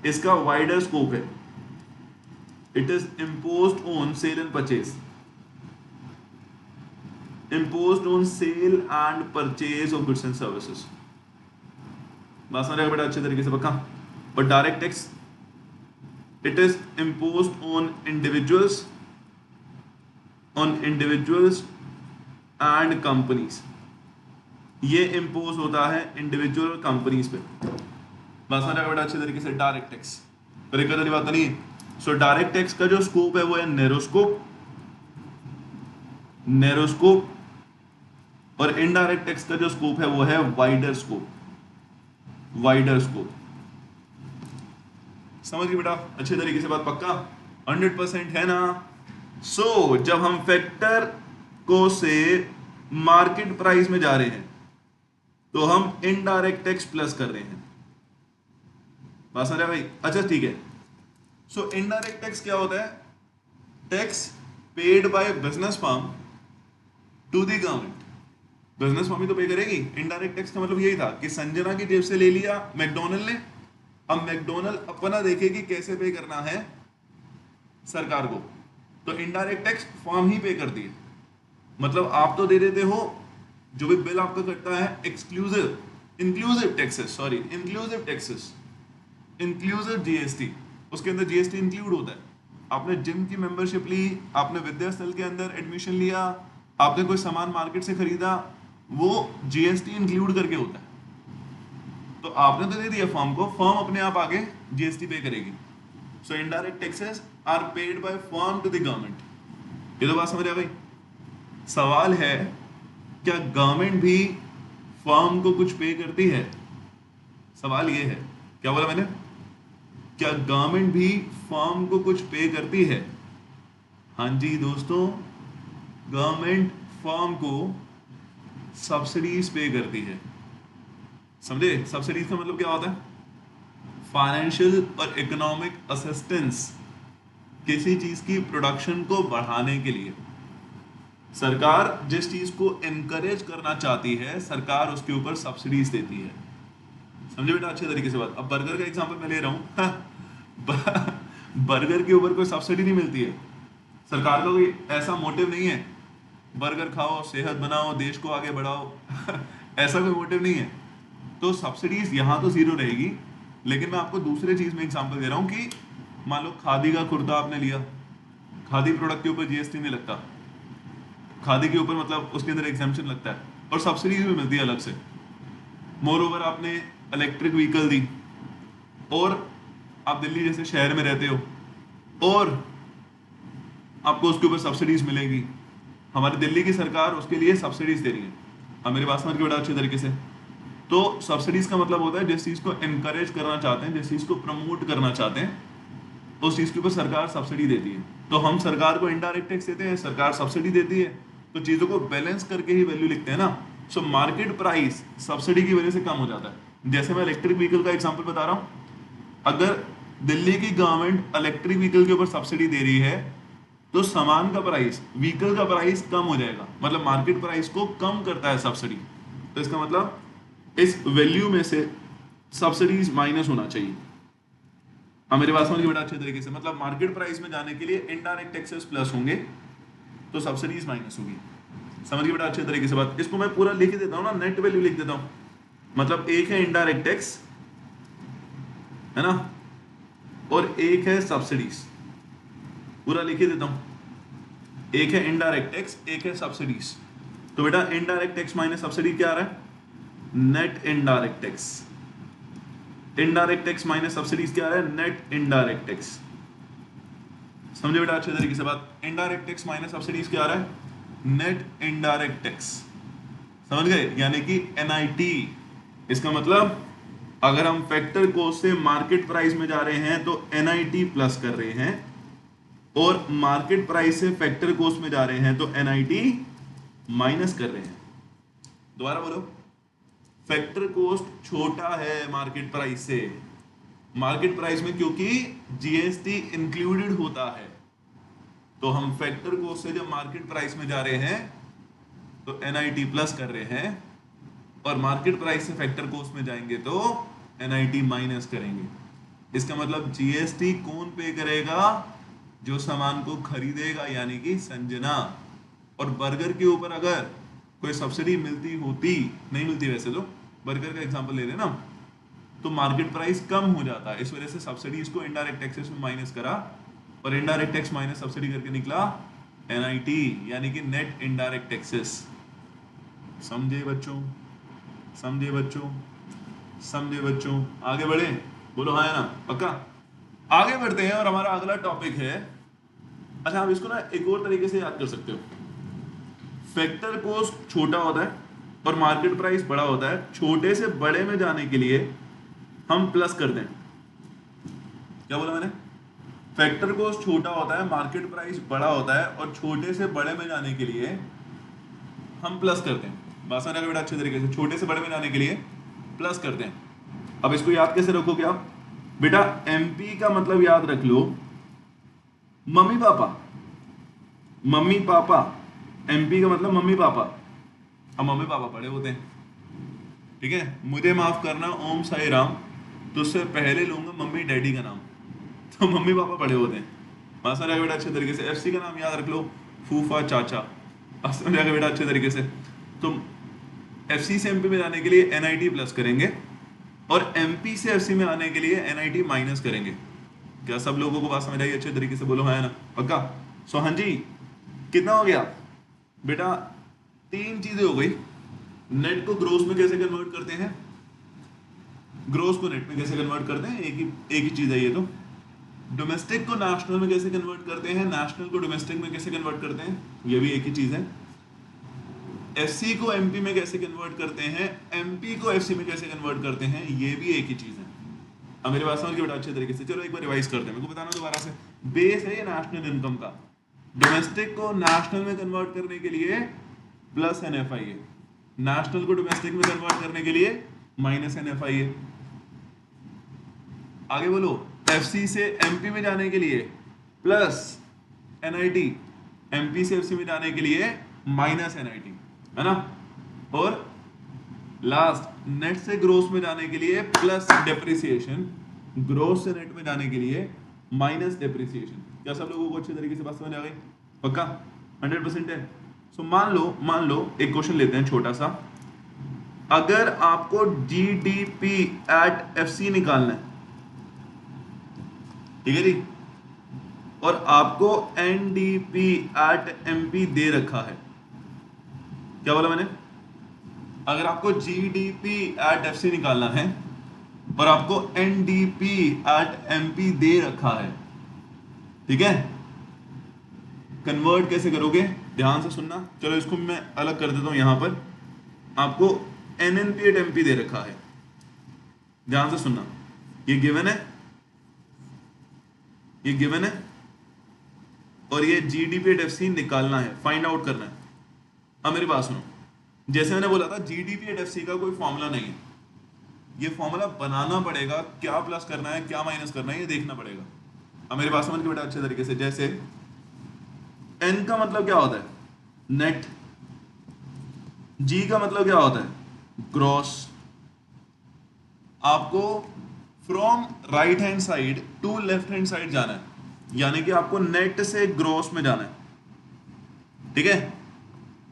इसका वाइडर स्कोप है। It is imposed on sale and purchase, imposed on sale and purchase of goods and services। बात समझ बेटा अच्छे तरीके से, पक्का? और direct tax, it is imposed on individuals and companies। ये इम्पोज होता है इंडिविजुअल और कंपनीज पे। बात समझ बेटा अच्छे तरीके से। डायरेक्ट टैक्स पर एक वाली बात नहीं है। सो डायरेक्ट टैक्स का जो स्कोप है वो है नैरो स्कोप, और इनडायरेक्ट टैक्स का जो स्कोप है वो है वाइडर स्कोप। समझ गए बेटा अच्छे तरीके से बात, पक्का? 100% है ना। सो जब हम फैक्टर को से मार्केट प्राइस में जा रहे हैं तो हम इनडायरेक्ट टैक्स प्लस कर रहे हैं। बात समझ भाई? अच्छा ठीक है। सो इनडायरेक्ट टैक्स क्या होता है? Tax paid by business firm to the government. Business firm ही तो पे करेगी। इनडायरेक्ट टैक्स का मतलब यही था कि संजना की जेब से ले लिया मैकडोनल्ड ने, अब मैकडोनल्ड अपना देखे कि कैसे पे करना है सरकार को, तो इनडायरेक्ट टैक्स फर्म ही पे करती है। मतलब आप तो दे देते हो, जो भी बिल आपका कटता है इंक्लूसिव जीएसटी, उसके अंदर जीएसटी इंक्लूड होता है। आपने जिम की मेंबरशिप ली, आपने विद्यास्थल के अंदर एडमिशन लिया, आपने कोई सामान मार्केट से खरीदा, वो जीएसटी इंक्लूड करके होता है। तो आपने तो दे दिया फर्म को, फर्म अपने आप आगे जीएसटी पे करेगी। So indirect taxes are paid by firm to the government. ये तो बात समझ आ भाई? सवाल है, क्या गवर्नमेंट भी फर्म को कुछ पे करती है? सवाल ये है। क्या बोला मैंने? क्या गवर्नमेंट भी फर्म को कुछ पे करती है? हाँ जी दोस्तों, गवर्नमेंट फर्म को सब्सिडीज पे करती है। समझे? सब्सिडीज का मतलब क्या होता है? फाइनेंशियल और इकोनॉमिक असिस्टेंस, किसी चीज की प्रोडक्शन को बढ़ाने के लिए। सरकार जिस चीज को एनकरेज करना चाहती है, सरकार उसके ऊपर सब्सिडीज देती है। समझे बेटा अच्छे तरीके से बात? अब बर्गर का एग्जांपल मैं ले रहा हूं बर्गर के ऊपर कोई सब्सिडी नहीं मिलती है। सरकार का कोई ऐसा मोटिव नहीं है बर्गर खाओ, सेहत बनाओ, देश को आगे बढ़ाओ ऐसा कोई मोटिव नहीं है। तो सब्सिडीज यहाँ तो जीरो रहेगी। लेकिन मैं आपको दूसरे चीज में एग्जांपल दे रहा हूँ कि मान लो खादी का कुर्ता आपने लिया, खादी प्रोडक्ट के ऊपर जीएसटी नहीं लगता, खादी के ऊपर मतलब उसके अंदर एग्जेम्पशन लगता है और सब्सिडीज भी मिलती है अलग से। मोर ओवर आपने इलेक्ट्रिक व्हीकल दी और आप दिल्ली जैसे शहर में रहते हो और आपको उसके ऊपर सब्सिडीज मिलेगी। हमारी दिल्ली की सरकार उसके लिए सब्सिडीज दे रही है। अब मेरी बात समझ के बड़ा अच्छे तरीके से। तो सब्सिडीज का मतलब होता है जिस चीज को एनकरेज करना चाहते हैं, जिस चीज को प्रमोट करना चाहते हैं, उस चीज के ऊपर सरकार सब्सिडी देती है। तो हम सरकार को इनडायरेक्ट टैक्स देते हैं, सरकार सब्सिडी देती है, तो चीजों को बैलेंस करके ही वैल्यू लिखते हैं ना। सो मार्केट प्राइस सब्सिडी की वजह से कम हो जाता है। जैसे मैं इलेक्ट्रिक व्हीकल का एग्जांपल बता रहा हूं, अगर दिल्ली की गवर्नमेंट इलेक्ट्रिक व्हीकल के ऊपर सब्सिडी दे रही है तो सामान का प्राइस, व्हीकल का प्राइस कम हो जाएगा, मतलब मार्केट प्राइस को कम करता है सब्सिडी। तो इसका मतलब इस वैल्यू में से सब्सिडीज माइनस होना चाहिए। अब मेरी बात समझिए बेटा अच्छे तरीके से, मतलब मार्केट प्राइस में जाने के लिए इनडायरेक्ट टैक्सेस प्लस होंगे तो सब्सिडीज माइनस होगी। समझिए बेटा अच्छे तरीके से बात। इसको मैं पूरा लिख देता हूँ ना, नेट वैल्यू लिख देता हूँ। मतलब एक है इनडायरेक्ट टैक्स, है ना, और एक है सब्सिडीज। पूरा लिख देता हूँ, एक है इनडायरेक्ट टैक्स, एक है सब्सिडीज। तो बेटा इनडायरेक्ट टैक्स माइनस सब्सिडी क्या आ रहा है? Net indirect tax. Indirect tax minus subsidies क्या आ रहा है? Net indirect tax. समझे बेटा अच्छे तरीके से बात। इनडायरेक्ट टैक्स माइनस सब्सिडीज क्या आ रहा है? Net indirect tax. समझ गए? यानी कि एनआईटी। इसका मतलब अगर हम फैक्टर कॉस्ट से मार्केट प्राइस में जा रहे हैं तो एनआईटी प्लस कर रहे हैं, और मार्केट प्राइस से फैक्टर कॉस्ट में जा रहे हैं तो एनआईटी माइनस कर रहे हैं। दोबारा बोलो, फैक्टर कॉस्ट छोटा है मार्केट प्राइस से। मार्केट प्राइस में क्योंकि जीएसटी इंक्लूडेड होता है, तो हम फैक्टर कॉस्ट से जब मार्केट प्राइस में जा रहे हैं तो एनआईटी प्लस कर रहे हैं, और मार्केट प्राइस से फैक्टर कॉस्ट में जाएंगे तो एनआईटी माइनस करेंगे। इसका मतलब जीएसटी कौन पे करेगा? जो सामान को खरीदेगा, यानी कि संजना। और बर्गर के ऊपर अगर कोई सब्सिडी मिलती होती, नहीं मिलती वैसे तो, बर्गर का एग्जांपल ले रहे ना, तो मार्केट प्राइस कम हो जाता है। इस वजह से सब्सिडीज को इनडायरेक्ट टैक्सेस में माइनस करा, और इनडायरेक्ट टैक्स माइनस सब्सिडी करके निकला एनआईटी, यानी कि नेट इनडायरेक्ट टैक्सेस। समझे बच्चों? समझे बच्चों? समझे बच्चों? आगे बढ़े? बोलो हाँ या ना? पक्का? आगे बढ़ते हैं और हमारा अगला टॉपिक है। अच्छा, आप इसको ना एक और तरीके से याद कर सकते हो। फैक्टर कॉस्ट छोटा होता है और मार्केट प्राइस बड़ा होता है। छोटे से बड़े में जाने के लिए हम प्लस कर दें। क्या बोला मैंने? फैक्टर कॉस्ट छोटा होता है, मार्केट प्राइस बड़ा होता है, और छोटे से बड़े में जाने के लिए हम प्लस करते हैं। बात समझ आ गई बेटा अच्छे तरीके से? छोटे से बड़े में जाने के लिए प्लस करते हैं। अब इसको याद कैसे रखोगे आप? बेटा एमपी का मतलब याद रख लो मम्मी पापा। मम्मी पापा, एमपी का मतलब मम्मी पापा। अब मम्मी पापा बड़े होते हैं, ठीक है, मुझे माफ करना ओम साई राम, तो उससे पहले लूंगा मम्मी डैडी का नाम, तो मम्मी पापा बड़े होते हैं। बात समझ आ गई बेटा अच्छे तरीके से? एफसी का नाम याद रख लो, फूफा चाचा। समझ आ गया बेटा अच्छे तरीके से? तो एफसी से एमपी में जाने के लिए एनआईटी प्लस करेंगे, और एमपी से एफसी में आने के लिए एनआईटी माइनस करेंगे। क्या सब लोगों को बात समझ आई अच्छे तरीके से? बोलो हाँ ना? पक्का? सो हाँ जी, कितना हो गया बेटा? 3 चीजें हो गई। नेट को ग्रोस में कैसे कन्वर्ट करते हैं, ग्रोस को नेट में कैसे कन्वर्ट करते हैं, एक ही चीज है ये तो। डोमेस्टिक को नेशनल में कैसे कन्वर्ट करते हैं, नेशनल को डोमेस्टिक में कैसे कन्वर्ट करते हैं, ये भी एक ही चीज है। एफसी को एमपी में कैसे कन्वर्ट करते हैं, एमपी को एफसी में कैसे कन्वर्ट करते हैं, ये भी एक ही चीज है। अब मेरी बात समझ के बेटा अच्छे तरीके से? चलो एक बार रिवाइज करते हैं, मेरे को बताना दोबारा से। बेस है ये नेशनल इनकम का। डोमेस्टिक को नेशनल में कन्वर्ट करने के लिए प्लस एनएफआई है, नेशनल को डोमेस्टिक में कन्वर्ट करने के लिए माइनस एनएफआई है। आगे बोलो, एफसी से एमपी में जाने के लिए प्लस एनआईटी, एमपी से एफसी में जाने के लिए माइनस एनआईटी, है ना। और लास्ट, नेट से ग्रोस में जाने के लिए प्लस डेप्रिसिएशन, ग्रोस से नेट में जाने के लिए माइनस डेप्रिसिएशन। क्या सब लोगों को अच्छे तरीके से बात समझ आ गई? पक्का? 100% है। सो मान लो एक क्वेश्चन लेते हैं छोटा सा। अगर आपको जीडीपी एट एफसी निकालना है, ठीक है जी, और आपको एनडीपी एट एमपी दे रखा है। क्या बोला मैंने? अगर आपको जीडीपी एट एफसी निकालना है और आपको एनडीपी एट एमपी दे रखा है, ठीक है, कन्वर्ट कैसे करोगे? ध्यान से सुनना। चलो इसको मैं अलग कर देता हूं। यहां पर आपको एनएनपी एट एमपी दे रखा है, ध्यान से सुनना। ये गिवन है, ये गिवन है, और ये जीडीपी एट एफसी निकालना है, फाइंड आउट करना है। अब मेरी बात सुनो, जैसे मैंने बोला था जीडीपी एट एफसी का कोई फॉर्मूला नहीं है, ये फॉर्मूला बनाना पड़ेगा। क्या प्लस करना है, क्या माइनस करना है, ये देखना पड़ेगा। अब मेरी बात समझ के बेटा अच्छे तरीके से? जैसे एन का मतलब क्या होता है? नेट। जी का मतलब क्या होता है? ग्रॉस। आपको from right hand side to left hand side जाना है, यानी कि आपको नेट से ग्रॉस में जाना है, ठीक है।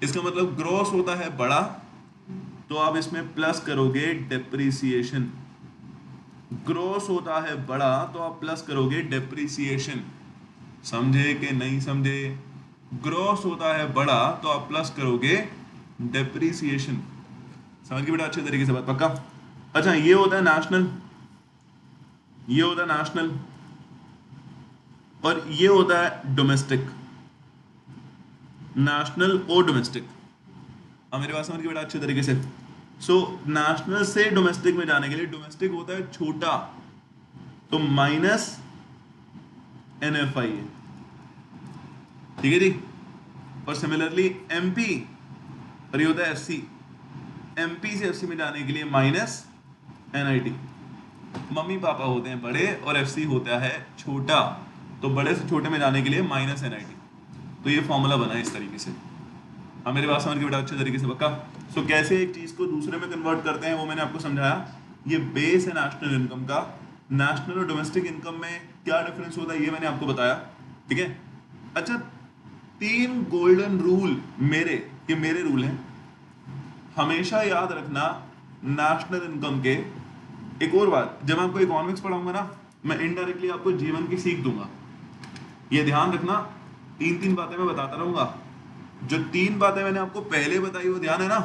इसका मतलब ग्रॉस होता है बड़ा, तो आप इसमें प्लस करोगे डेप्रिसिएशन। ग्रॉस होता है बड़ा तो आप प्लस करोगे डेप्रिसिएशन। समझे कि नहीं समझे? ग्रॉस होता है बड़ा तो आप प्लस करोगे डेप्रिसिएशन। समझ के बेटा अच्छे तरीके से बात, पक्का? अच्छा, ये होता है नेशनल, ये होता है नेशनल, और ये होता है डोमेस्टिक। नेशनल और डोमेस्टिक, अब मेरे पास समझ के बेटा अच्छे तरीके से। सो नेशनल से डोमेस्टिक में जाने के लिए डोमेस्टिक होता है छोटा, तो माइनस NFI है, ठीक है जी। और सिमिलरली MP, और ये होता है FC, MP से FC में जाने के लिए माइनस NIT। मम्मी पापा होते हैं बड़े और FC होता है छोटा, तो बड़े से छोटे में जाने के लिए माइनस NIT। तो ये फॉर्मूला बना है इस तरीके से। हाँ, मेरे बात समझ के बेटा अच्छे तरीके से, पक्का? सो कैसे एक चीज को दूसरे में कन्वर्ट करते हैं वो मैंने आपको समझाया। ये बेस है नेशनल इनकम का। नेशनल और डोमेस्टिक इनकम में क्या डिफरेंस होता है ये मैंने आपको बताया, ठीक है। अच्छा, 3 गोल्डन रूल मेरे रूल हैं, हमेशा याद रखना नेशनल इनकम के। एक और बात, जब मैं आपको इकोनॉमिक्स पढ़ाऊंगा ना, मैं इनडायरेक्टली आपको जीवन की सीख दूंगा, ये ध्यान रखना। 3 बातें मैं बताता रहूंगा। जो 3 बातें मैंने आपको पहले बताई वो ध्यान है ना,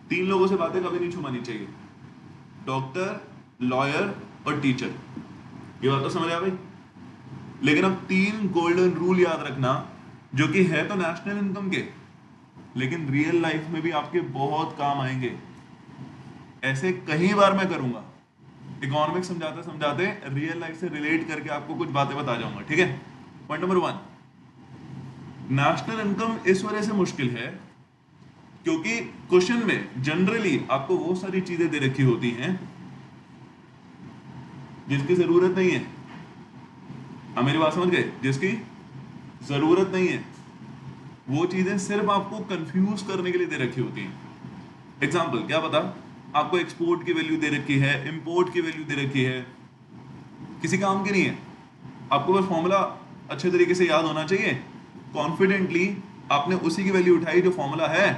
3 लोगों से बातें कभी नहीं छुपानी चाहिए, डॉक्टर, लॉयर और टीचर। ये बात तो समझ आया भाई? लेकिन अब 3 गोल्डन रूल याद रखना, जो कि है तो नेशनल इनकम के, लेकिन रियल लाइफ में भी आपके बहुत काम आएंगे। ऐसे कई बार मैं करूंगा, इकोनॉमिक्स समझाते समझाते रियल लाइफ से रिलेट करके आपको कुछ बातें बता जाऊंगा, ठीक है। पॉइंट नंबर 1, नेशनल इनकम इस वजह से मुश्किल है क्योंकि क्वेश्चन में जनरली आपको वो सारी चीजें दे रखी होती हैं जिसकी जरूरत नहीं है। आप मेरी बात समझ गए? जिसकी जरूरत नहीं है, वो चीजें सिर्फ आपको कंफ्यूज करने के लिए दे रखी होती हैं। एग्जाम्पल क्या पता, आपको एक्सपोर्ट की वैल्यू दे रखी है, इंपोर्ट की वैल्यू दे रखी है, किसी काम की नहीं है, आपको बस फॉर्मूला अच्छे तरीके से याद होना चाहिए। कॉन्फिडेंटली आपने उसी की वैल्यू उठाई जो फॉर्मूला है,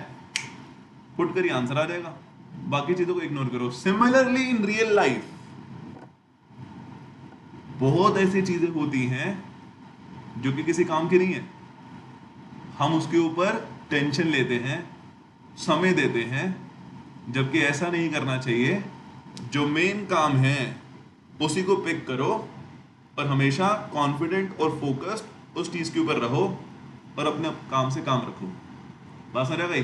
पुट कर आंसर आ जाएगा, बाकी चीजों को इग्नोर करो। सिमिलरली इन रियल लाइफ बहुत ऐसी चीजें होती हैं जो कि किसी काम की नहीं है, हम उसके ऊपर टेंशन लेते हैं, समय देते हैं, जबकि ऐसा नहीं करना चाहिए। जो मेन काम है उसी को पिक करो और हमेशा कॉन्फिडेंट और फोकस्ड उस चीज के ऊपर रहो और अपने काम से काम रखो। बात समझ आ गई?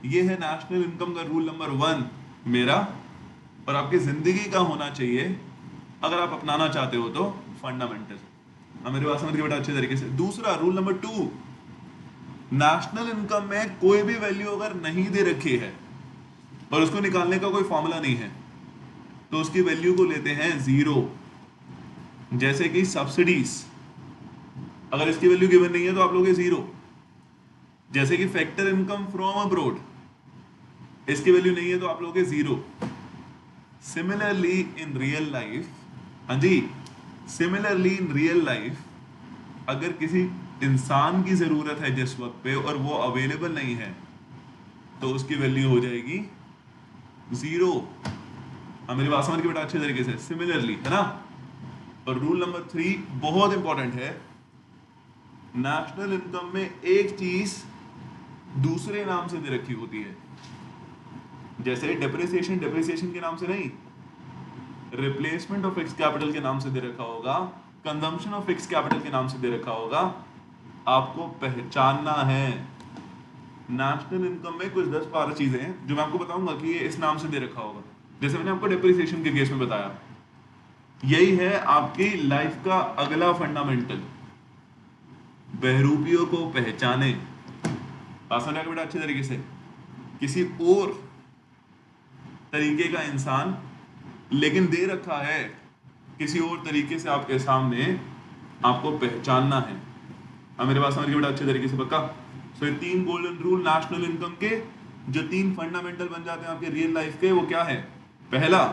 ये है नेशनल इनकम का रूल नंबर 1 मेरा, और आपकी जिंदगी का होना चाहिए अगर आप अपनाना चाहते हो तो फंडामेंटल। अब मेरी बात समझ के बेटा अच्छे तरीके से। दूसरा रूल नंबर 2, नेशनल इनकम में कोई भी वैल्यू अगर नहीं दे रखी है और उसको निकालने का कोई फॉर्मूला नहीं है तो उसकी वैल्यू को लेते हैं 0। जैसे कि सब्सिडीज, अगर इसकी वैल्यू गिवन नहीं है तो आप लोगे 0। जैसे कि फैक्टर इनकम फ्रॉम अब्रोड, इसकी वैल्यू नहीं है तो आप लोगे 0। सिमिलरली इन रियल लाइफ, हाँ जी, सिमिलरली इन रियल लाइफ अगर किसी इंसान की जरूरत है जिस वक्त पे और वो अवेलेबल नहीं है तो उसकी वैल्यू हो जाएगी 0। हाँ, मेरी बात समझ के बेटा अच्छे तरीके से। सिमिलरली, है ना। और रूल नंबर 3 बहुत इंपॉर्टेंट है, नेशनल इनकम में एक चीज दूसरे नाम से दे रखी होती है। जैसे डेप्रिसिएशन, डेप्रिसिएशन के नाम से नहीं, रिप्लेसमेंट ऑफ फिक्स कैपिटल के नाम से दे रखा होगा, कंजम्पशन ऑफ फिक्स कैपिटल के नाम से दे रखा होगा। आपको पहचानना है। नेशनल इनकम में कुछ 10-12 चीजें हैं जो मैं आपको बताऊंगा कि ये इस नाम से दे रखा होगा। जैसे मैंने आपको डेप्रिसिएशन के केस में बताया, यही है आपकी लाइफ का अगला फंडामेंटल, बहरूपियों को पहचाने। बात समझ बेटा अच्छे तरीके से। किसी और तरीके का इंसान लेकिन दे रखा है किसी और तरीके से आपके सामने, आपको पहचानना है। अब मेरे पास समझ बेटा अच्छे तरीके से, पक्का? सो ये 3 गोल्डन रूल नेशनल इनकम के, जो 3 फंडामेंटल बन जाते हैं आपके रियल लाइफ के, वो क्या है? पहला,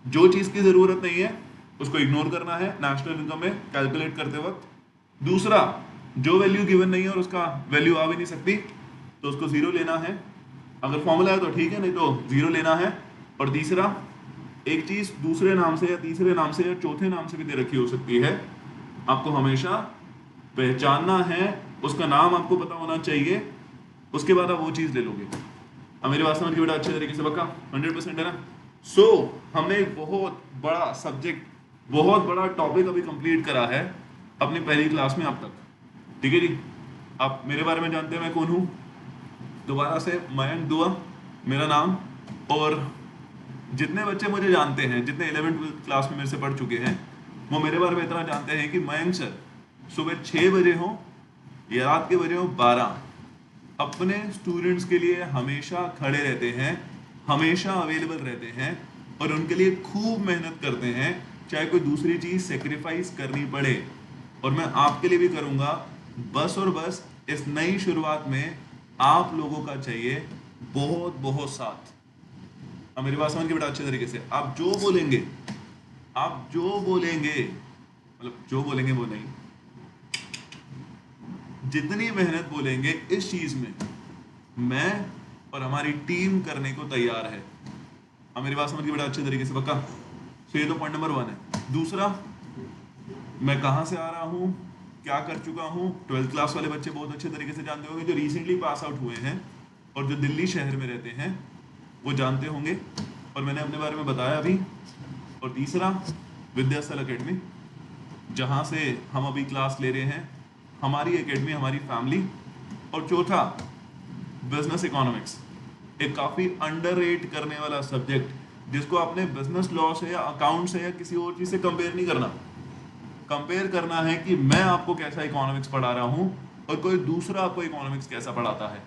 जो चीज़ की ज़रूरत नहीं है उसको इग्नोर करना है नेशनल इनकम में कैलकुलेट करते वक्त। दूसरा, जो वैल्यू गिवन नहीं है और उसका वैल्यू आ भी नहीं सकती तो उसको ज़ीरो लेना है, अगर फॉर्मूला है तो ठीक है, नहीं तो ज़ीरो लेना है। और तीसरा, एक चीज़ दूसरे नाम से या तीसरे नाम से या चौथे नाम से भी दे रखी हो सकती है, आपको हमेशा पहचानना है, उसका नाम आपको पता होना चाहिए, उसके बाद आप वो चीज़ ले लोगे। अब मेरी बात समझ के बेटा अच्छे तरीके से पक्का 100% है ना। सो हमने एक बहुत बड़ा सब्जेक्ट, बहुत बड़ा टॉपिक अभी कंप्लीट करा है अपनी पहली क्लास में अब तक, ठीक है जी। आप मेरे बारे में जानते हैं मैं कौन हूँ, दोबारा से मयंक दुआ मेरा नाम। और जितने बच्चे मुझे जानते हैं, जितने 11th क्लास में मेरे से पढ़ चुके हैं, वो मेरे बारे में इतना जानते हैं कि मयंक सर सुबह 6 बजे हो या रात के बजे हो 12, अपने स्टूडेंट्स के लिए हमेशा खड़े रहते हैं, हमेशा अवेलेबल रहते हैं और उनके लिए खूब मेहनत करते हैं, चाहे कोई दूसरी चीज़ सेक्रीफाइस करनी पड़े। और मैं आपके लिए भी करूँगा, बस और बस इस नई शुरुआत में आप लोगों का चाहिए बहुत बहुत साथ। अब मेरी बात समझ के बेटा अच्छे तरीके से, आप जो बोलेंगे, आप जो बोलेंगे, मतलब जो बोलेंगे वो नहीं, जितनी मेहनत बोलेंगे इस चीज में मैं और हमारी टीम करने को तैयार है। अब मेरी बात समझ के बेटा अच्छे तरीके से पक्का। तो ये तो पॉइंट नंबर 1 है। दूसरा, मैं कहाँ से आ रहा हूँ, क्या कर चुका हूँ, 12th क्लास वाले बच्चे बहुत अच्छे तरीके से जानते होंगे, जो रिसेंटली पास आउट हुए हैं और जो दिल्ली शहर में रहते हैं वो जानते होंगे, और मैंने अपने बारे में बताया अभी। और तीसरा, विद्यास्थल एकेडमी, जहाँ से हम अभी क्लास ले रहे हैं, हमारी एकेडमी, हमारी फैमिली। और चौथा, बिजनेस इकोनॉमिक्स, एक काफ़ी अंडररेट करने वाला सब्जेक्ट, जिसको आपने बिजनेस लॉ से या अकाउंट से या किसी और चीज़ से कंपेयर नहीं करना। कंपेयर करना है कि मैं आपको कैसा इकोनॉमिक्स पढ़ा रहा हूँ और कोई दूसरा आपको इकोनॉमिक्स कैसा पढ़ाता है।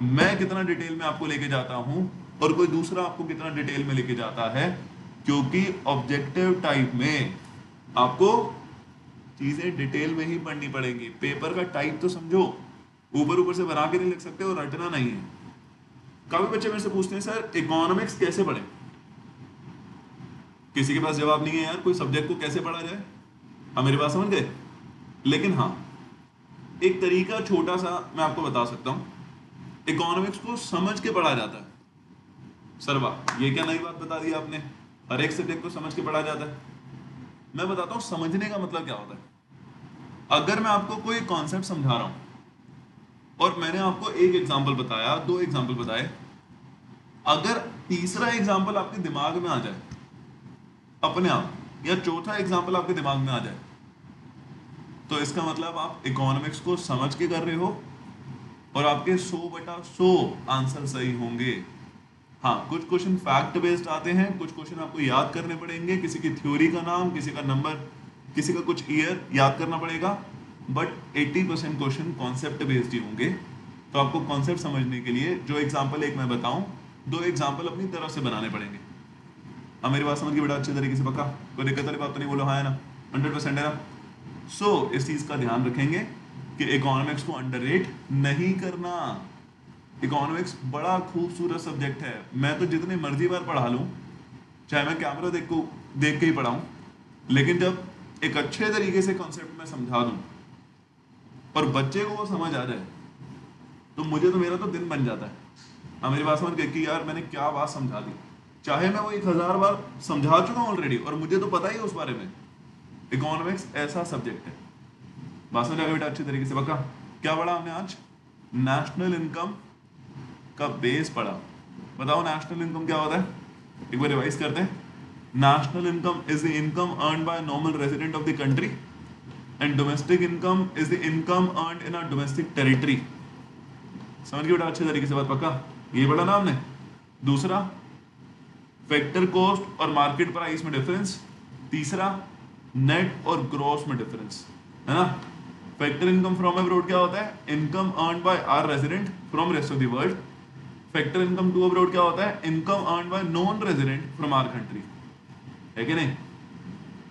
मैं कितना डिटेल में आपको लेके जाता हूँ और कोई दूसरा आपको कितना डिटेल में लेके जाता है, क्योंकि ऑब्जेक्टिव टाइप में आपको चीजें डिटेल में ही पढ़नी पड़ेंगी। पेपर का टाइप तो समझो, ऊपर ऊपर से बना के नहीं लिख सकते और रटना नहीं है। काफी बच्चे मेरे से पूछते हैं सर इकोनॉमिक्स कैसे पढ़े, किसी के पास जवाब नहीं है यार, कोई सब्जेक्ट को कैसे पढ़ा जाए। आप मेरी बात समझ गए। लेकिन हाँ, एक तरीका छोटा सा मैं आपको बता सकता हूँ, इकोनॉमिक्स को समझ के पढ़ा जाता है। सर वाह, ये क्या नई बात बता दी आपने, हर एक सब्जेक्ट को समझ के पढ़ा जाता है। मैं बताता हूँ समझने का मतलब क्या होता है। अगर मैं आपको कोई कॉन्सेप्ट समझा रहा हूं और मैंने आपको एक एग्जांपल बताया, 2 एग्जांपल बताए, अगर तीसरा एग्जांपल आपके दिमाग में आ जाए अपने आप, या चौथा एग्जांपल आपके दिमाग में आ जाए, तो इसका मतलब आप इकोनॉमिक्स को समझ के कर रहे हो और आपके 100/100 आंसर सही होंगे। हाँ, कुछ क्वेश्चन फैक्ट बेस्ड आते हैं, कुछ क्वेश्चन आपको याद करने पड़ेंगे, किसी की थ्योरी का नाम, किसी का नंबर, किसी का कुछ ईयर याद करना पड़ेगा, बट 80% क्वेश्चन कॉन्सेप्ट बेस्ड ही होंगे। तो आपको कॉन्सेप्ट समझने के लिए जो एग्जांपल एक मैं बताऊं, 2 एग्जांपल अपनी तरफ से बनाने पड़ेंगे। अब मेरी बात समझ के बेटा अच्छे तरीके से पक्का, कोई दिक्कत वाली बात तो नहीं, बोलो हाँ है ना, 100% है ना। सो इस चीज का ध्यान रखेंगे कि इकोनॉमिक्स को अंडररेट नहीं करना। इकोनॉमिक्स बड़ा खूबसूरत सब्जेक्ट है, मैं तो जितनी मर्जी बार पढ़ा लूँ, चाहे मैं कैमरा देख के ही पढ़ाऊँ, लेकिन जब एक अच्छे तरीके से कॉन्सेप्ट में समझा दूँ और बच्चे को वो समझ आ जाए, तो मुझे तो मेरा तो दिन बन जाता है। हाँ, मेरी बात समझ गए कि यार मैंने क्या बात समझा दी, चाहे मैं वो 1000 बार समझा चुका हूँ ऑलरेडी और मुझे तो पता ही है उस बारे में। इकोनॉमिक्स ऐसा सब्जेक्ट है। बात समझ आ गया बेटा अच्छे तरीके से पक्का। क्या पढ़ा हमने आज? नेशनल इनकम का बेस पढ़ा। बताओ नेशनल इनकम क्या होता है, एक बार रिवाइज करते हैं। National income is the income earned by normal resident of the country and domestic income is the income earned in a domestic territory. समझ गए बेटा अच्छे तरीके से बात पक्का, ये पढ़ा ना हमने। दूसरा, फैक्टर कॉस्ट और मार्केट प्राइस में डिफरेंस। तीसरा, नेट और ग्रॉस में डिफरेंस, है ना। फैक्टर इनकम फ्रॉम अब्रॉड क्या होता है? Income earned by our resident from rest of the world. Factor income to abroad क्या होता है? Income earned by non resident from our country, है कि नहीं।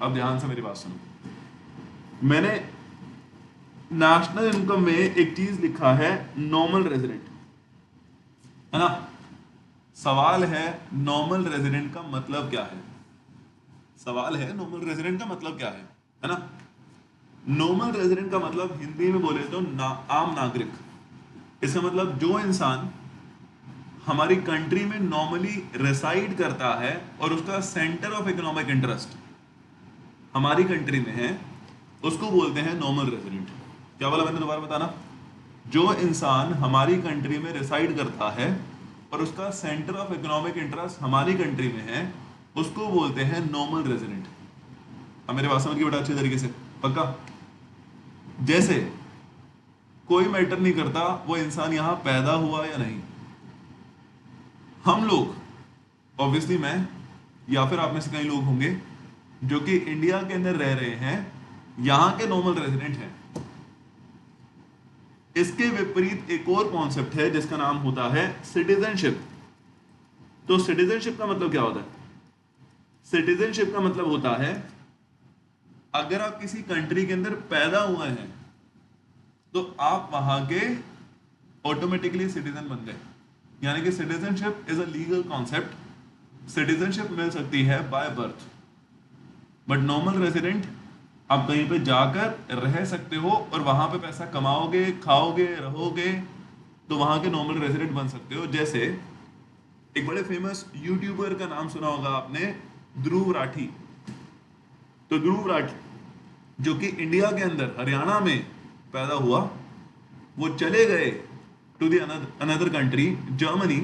अब ध्यान से मेरी बात सुनो, मैंने नेशनल इनकम में एक चीज लिखा है नॉर्मल रेजिडेंट, है ना। सवाल है नॉर्मल रेजिडेंट का मतलब क्या है। सवाल है नॉर्मल रेजिडेंट का मतलब क्या है ना? नॉर्मल रेजिडेंट का मतलब हिंदी में बोले तो आम नागरिक। इसका मतलब जो इंसान हमारी कंट्री में नॉर्मली रेसाइड करता है और उसका सेंटर ऑफ इकोनॉमिक इंटरेस्ट हमारी कंट्री में है, उसको बोलते हैं नॉर्मल रेजिडेंट। क्या बोला मैंने, दोबारा बताना। जो इंसान हमारी कंट्री में रेसाइड करता है और उसका सेंटर ऑफ इकोनॉमिक इंटरेस्ट हमारी कंट्री में है, उसको बोलते हैं नॉर्मल रेजिडेंट। अब मेरे बात समझ के बेटा अच्छे तरीके से, पक्का? जैसे कोई मैटर नहीं करता वो इंसान यहां पैदा हुआ या नहीं। हम लोग, ऑब्वियसली मैं या फिर आप में से कई लोग होंगे जो कि इंडिया के अंदर रह रहे हैं, यहां के नॉर्मल रेजिडेंट हैं। इसके विपरीत एक और कॉन्सेप्ट है जिसका नाम होता है सिटीजनशिप। तो सिटीजनशिप का मतलब क्या होता है? सिटीजनशिप का मतलब होता है अगर आप किसी कंट्री के अंदर पैदा हुए हैं तो आप वहां के ऑटोमेटिकली सिटीजन बन गए। यानी कि citizenship is a legal concept. Citizenship मिल सकती है by birth, but normal resident आप कहीं पे जाकर रह सकते हो और वहां पे पैसा कमाओगे, खाओगे, रहोगे, तो वहां के नॉर्मल रेजिडेंट बन सकते हो। जैसे एक बड़े फेमस यूट्यूबर का नाम सुना होगा आपने, ध्रुव राठी। तो ध्रुव राठी जो कि इंडिया के अंदर हरियाणा में पैदा हुआ, वो चले गए to the another country Germany,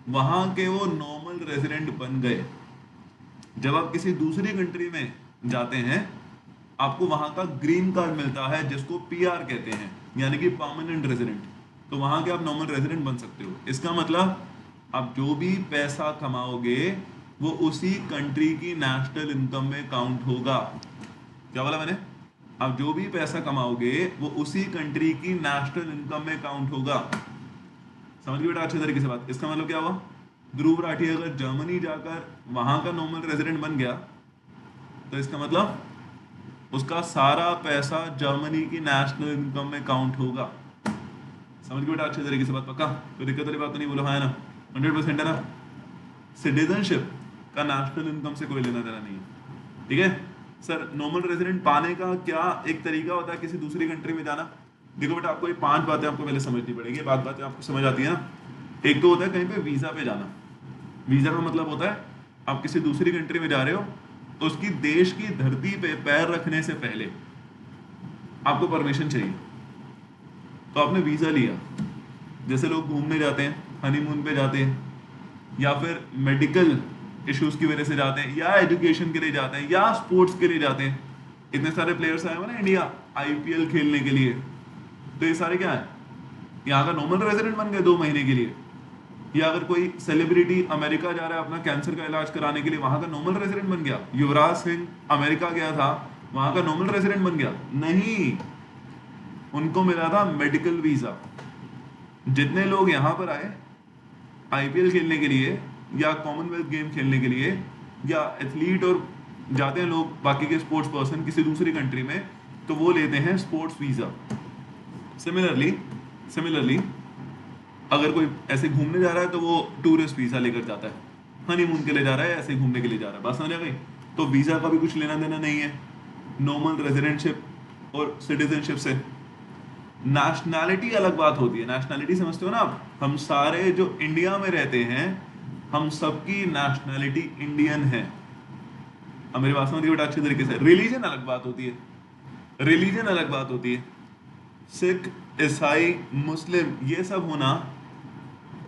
वहां के वो नॉर्मल रेजिडेंट बन गए। जब आप किसी दूसरी कंट्री में जाते हैं, आपको वहां का ग्रीन कार्ड मिलता है जिसको पीआर कहते हैं, यानी कि परमानेंट रेजिडेंट। तो वहां के आप नॉर्मल रेजिडेंट बन सकते हो। इसका मतलब आप जो भी पैसा कमाओगे वो उसी कंट्री की नेशनल इनकम में काउंट होगा। क्या बोला मैंने? आप जो भी पैसा कमाओगे वो उसी कंट्री की नेशनल इनकम में काउंट होगा। समझ गए बेटा अच्छे तरीके से बात? इसका मतलब क्या हुआ? ध्रुव राठी अगर जर्मनी जाकर वहां का नॉर्मल रेजिडेंट बन गया तो इसका मतलब उसका सारा पैसा जर्मनी की नेशनल इनकम में काउंट होगा। समझ गए बेटा अच्छे तरीके से बात? पक्का? कोई दिक्कत वाली बात तो नहीं? बोलो हाँ है ना? 100% है ना? सिटीजनशिप का नेशनल इनकम से कोई लेना देना नहीं है। ठीक है सर, नॉर्मल रेजिडेंट पाने का क्या एक तरीका होता है किसी दूसरी कंट्री में जाना? देखो बेटा, आपको ये 5 बातें आपको पहले समझनी पड़ेगी। बातें आपको समझ आती है ना? एक तो होता है कहीं पे वीजा पे जाना। वीजा का मतलब होता है आप किसी दूसरी कंट्री में जा रहे हो तो उसकी देश की धरती पे पैर रखने से पहले आपको परमिशन चाहिए, तो आपने वीजा लिया। जैसे लोग घूमने जाते हैं, हनीमून पे जाते हैं, या फिर मेडिकल इश्यूज की वजह से जाते हैं, या एजुकेशन के लिए जाते हैं, या स्पोर्ट्स के लिए जाते हैं। इतने सारे प्लेयर्स आए हुए ना इंडिया आईपीएल खेलने के लिए, तो ये सारे क्या है? यहाँ का नॉर्मल रेजिडेंट बन गए 2 महीने के लिए। या अगर कोई सेलिब्रिटी अमेरिका जा रहा है अपना कैंसर का इलाज कराने के लिए, वहां का नॉर्मल रेजिडेंट बन गया। युवराज सिंह अमेरिका गया था, वहां का नॉर्मल रेजिडेंट बन गया? नहीं, उनको मिला था मेडिकल वीजा। जितने लोग यहाँ पर आए आईपीएल खेलने के लिए या कॉमनवेल्थ गेम खेलने के लिए, या एथलीट और जाते हैं लोग बाकी के स्पोर्ट्स पर्सन किसी दूसरी कंट्री में, तो वो लेते हैं स्पोर्ट्स वीजा। सिमिलरली अगर कोई ऐसे घूमने जा रहा है तो वो टूरिस्ट वीजा लेकर जाता है, हनीमून के लिए जा रहा है, ऐसे घूमने के लिए जा रहा है। बात समझ आ गई? तो वीजा का भी कुछ लेना देना नहीं है नॉर्मल रेजिडेंटशिप और सिटीजनशिप से। नेशनैलिटी अलग बात होती है। नेशनैलिटी समझते हो ना आप? हम सारे जो इंडिया में रहते हैं, हम सबकी नेशनैलिटी इंडियन है। अब मेरी बात समझिए बेटा अच्छे तरीके से। रिलीजन अलग बात होती है, रिलीजन अलग बात होती है। सिख, ईसाई, मुस्लिम, ये सब होना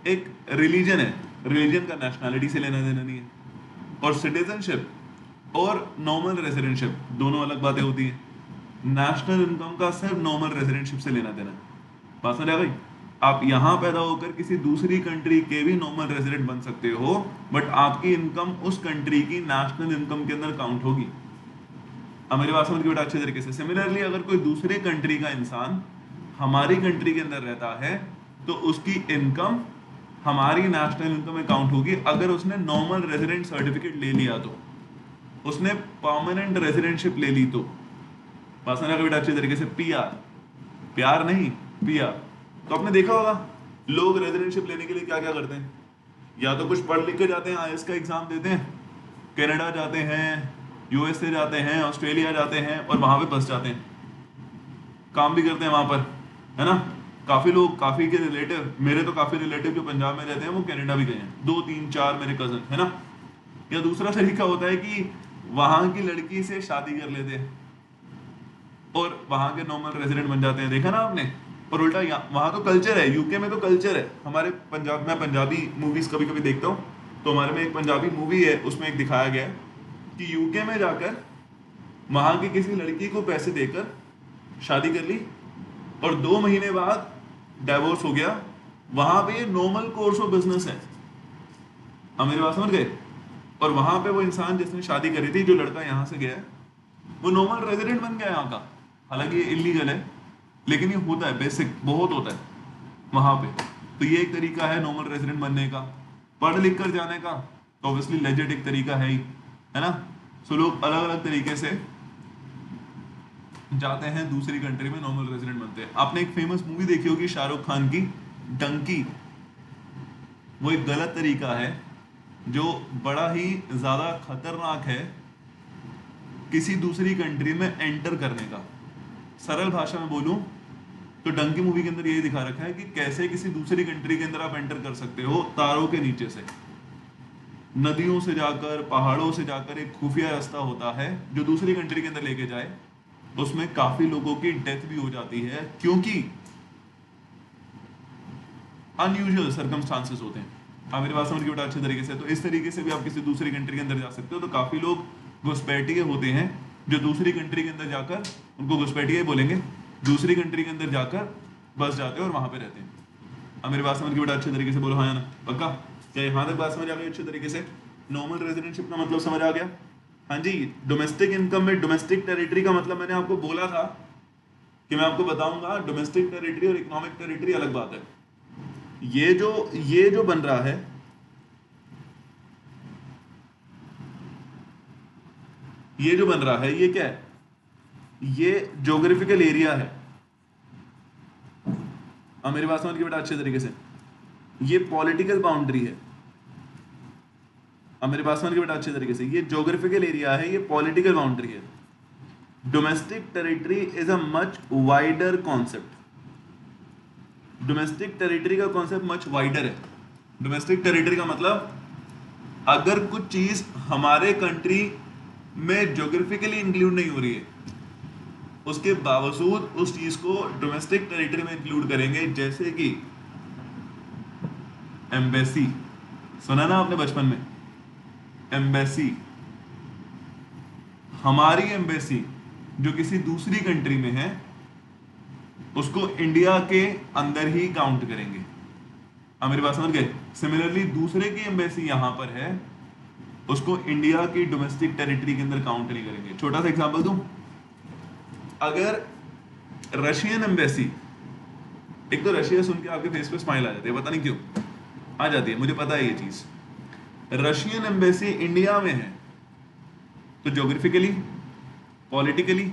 एक रिलीजन है। रिलीजन का नेशनैलिटी से लेना देना नहीं है। और सिटीजनशिप और नॉर्मल रेजिडेंटशिप दोनों अलग बातें होती हैं। नेशनल इनकम का सिर्फ नॉर्मल रेजिडेंटशिप से लेना देना। बात समझ आ गई? आप यहाँ पैदा होकर किसी दूसरी कंट्री के भी नॉर्मल रेजिडेंट बन सकते हो, बट आपकी इनकम उस कंट्री की नेशनल इनकम के अंदर काउंट होगी। अब मेरी बात समझ के बेटा अच्छे तरीके से। सिमिलरली अगर कोई दूसरे कंट्री का इंसान हमारी कंट्री के अंदर रहता है तो उसकी इनकम हमारी नेशनल इनकम में काउंट होगी। अगर उसने नॉर्मल रेजिडेंट सर्टिफिकेट ले लिया तो, उसने परमानेंट रेजिडेंटशिप ले ली तो। बात समझ बेटा अच्छे तरीके से। पीआर, प्यार नहीं पीआर। तो आपने देखा होगा लोग रेजिडेंटशिप लेने के लिए क्या क्या करते हैं। या तो कुछ पढ़ लिख के जाते हैं, आईएएस का एग्जाम देते हैं, कनाडा जाते हैं, यूएसए जाते हैं, ऑस्ट्रेलिया जाते हैं और वहां पे बस जाते हैं, काम भी करते हैं वहां पर, है ना। काफी लोग, काफी के रिलेटिव, मेरे तो काफी रिलेटिव जो पंजाब में रहते हैं वो कनाडा भी गए हैं, 2 3 4 मेरे कजन, है ना। या दूसरा तरीका होता है कि वहां की लड़की से शादी कर लेते हैं और वहां के नॉर्मल रेजिडेंट बन जाते हैं, देखा ना आपने। और उल्टा वहां तो कल्चर है, यूके में तो कल्चर है। हमारे पंजाब, मैं पंजाबी मूवीज कभी कभी देखता हूँ, तो हमारे में एक पंजाबी मूवी है, उसमें एक दिखाया गया है कि यूके में जाकर वहां की किसी लड़की को पैसे देकर शादी कर ली और 2 महीने बाद डाइवोर्स हो गया। वहां पे ये नॉर्मल कोर्स ऑफ बिजनेस है, आप मेरी बात समझ गए। और वहां पे वो इंसान जिसने शादी करी थी, जो लड़का यहाँ से गया है, वो नॉर्मल रेजिडेंट बन गया यहाँ का। हालांकि ये इलीगल है, लेकिन ये होता है, बेसिक बहुत होता है वहां पे। तो ये एक तरीका है नॉर्मल रेजिडेंट बनने का। पढ़ लिख कर जाने का तो ऑब्वियसली लेजिट एक तरीका है ही, है ना। सो लोग अलग अलग तरीके से जाते हैं दूसरी कंट्री में, नॉर्मल रेजिडेंट बनते हैं। आपने एक फेमस मूवी देखी होगी शाहरुख खान की, डंकी। वो एक गलत तरीका है जो बड़ा ही ज्यादा खतरनाक है किसी दूसरी कंट्री में एंटर करने का। सरल भाषा में बोलूं तो डंकी मूवी के अंदर यही दिखा रखा है कि कैसे किसी दूसरी कंट्री के अंदर आप एंटर कर सकते हो, तारों के नीचे से, नदियों से जाकर, पहाड़ों से जाकर। एक खुफिया रास्ता होता है जो दूसरी कंट्री के अंदर लेके जाए। उसमें काफी लोगों की डेथ भी हो जाती है क्योंकि अनयूजुअल सर्कमस्टांसेस होते हैं। आप मेरी बात समझ के बेटा अच्छे तरीके से। तो इस तरीके से भी आप किसी दूसरी कंट्री के अंदर जा सकते हो। तो काफी लोग घुसपैठिए होते हैं जो दूसरी कंट्री के अंदर जाकर, उनको घुसपैठिए बोलेंगे, दूसरी कंट्री के अंदर जाकर बस जाते हैं और वहां पे रहते हैं। आप मेरी बात समझ के बेटा अच्छे तरीके से बोलो हाँ या ना, पक्का। क्या यहाँ तक बात समझ आ गई अच्छे तरीके से? नॉर्मल रेजिडेंशिप का मतलब समझ आ गया? हाँ जी। डोमेस्टिक इनकम में डोमेस्टिक टेरिटरी का मतलब मैंने आपको बोला था कि मैं आपको बताऊंगा, डोमेस्टिक टेरिटरी और इकोनॉमिक टेरिटरी अलग बात है। ये जो बन रहा है, ये जो बन रहा है, ये क्या है? ये ज्योग्राफिकल एरिया है। अब मेरी बात समझ के बेटा अच्छे तरीके से। ये पॉलिटिकल बाउंड्री है। अब मेरी बात समझ के बेटा अच्छे तरीके से। ये ज्योग्राफिकल एरिया है, ये पॉलिटिकल बाउंड्री है। Domestic territory is a much wider concept. Domestic territory का कॉन्सेप्ट मच वाइडर है। डोमेस्टिक टेरिटरी का मतलब अगर कुछ चीज हमारे कंट्री में ज्योग्राफिकली इंक्लूड नहीं हो रही है, उसके बावजूद उस चीज को डोमेस्टिक टेरिटरी में इंक्लूड करेंगे। जैसे कि एम्बेसी, सुना ना आपने बचपन में? एम्बेसी, हमारी एम्बेसी जो किसी दूसरी कंट्री में है, उसको इंडिया के अंदर ही काउंट करेंगे। आप मेरी बात समझ गए? सिमिलरली दूसरे की एम्बेसी यहां पर है, उसको इंडिया की डोमेस्टिक टेरिटरी के अंदर काउंट नहीं करेंगे। छोटा सा एग्जांपल दूं, अगर रशियन एम्बेसी, एक तो रशिया सुन के आपके फेस पे स्माइल आ जाती है, पता नहीं क्यों आ जाती है, मुझे पता है ये चीज। रशियन एम्बेसी इंडिया में है तो ज्योग्राफिकली, पॉलिटिकली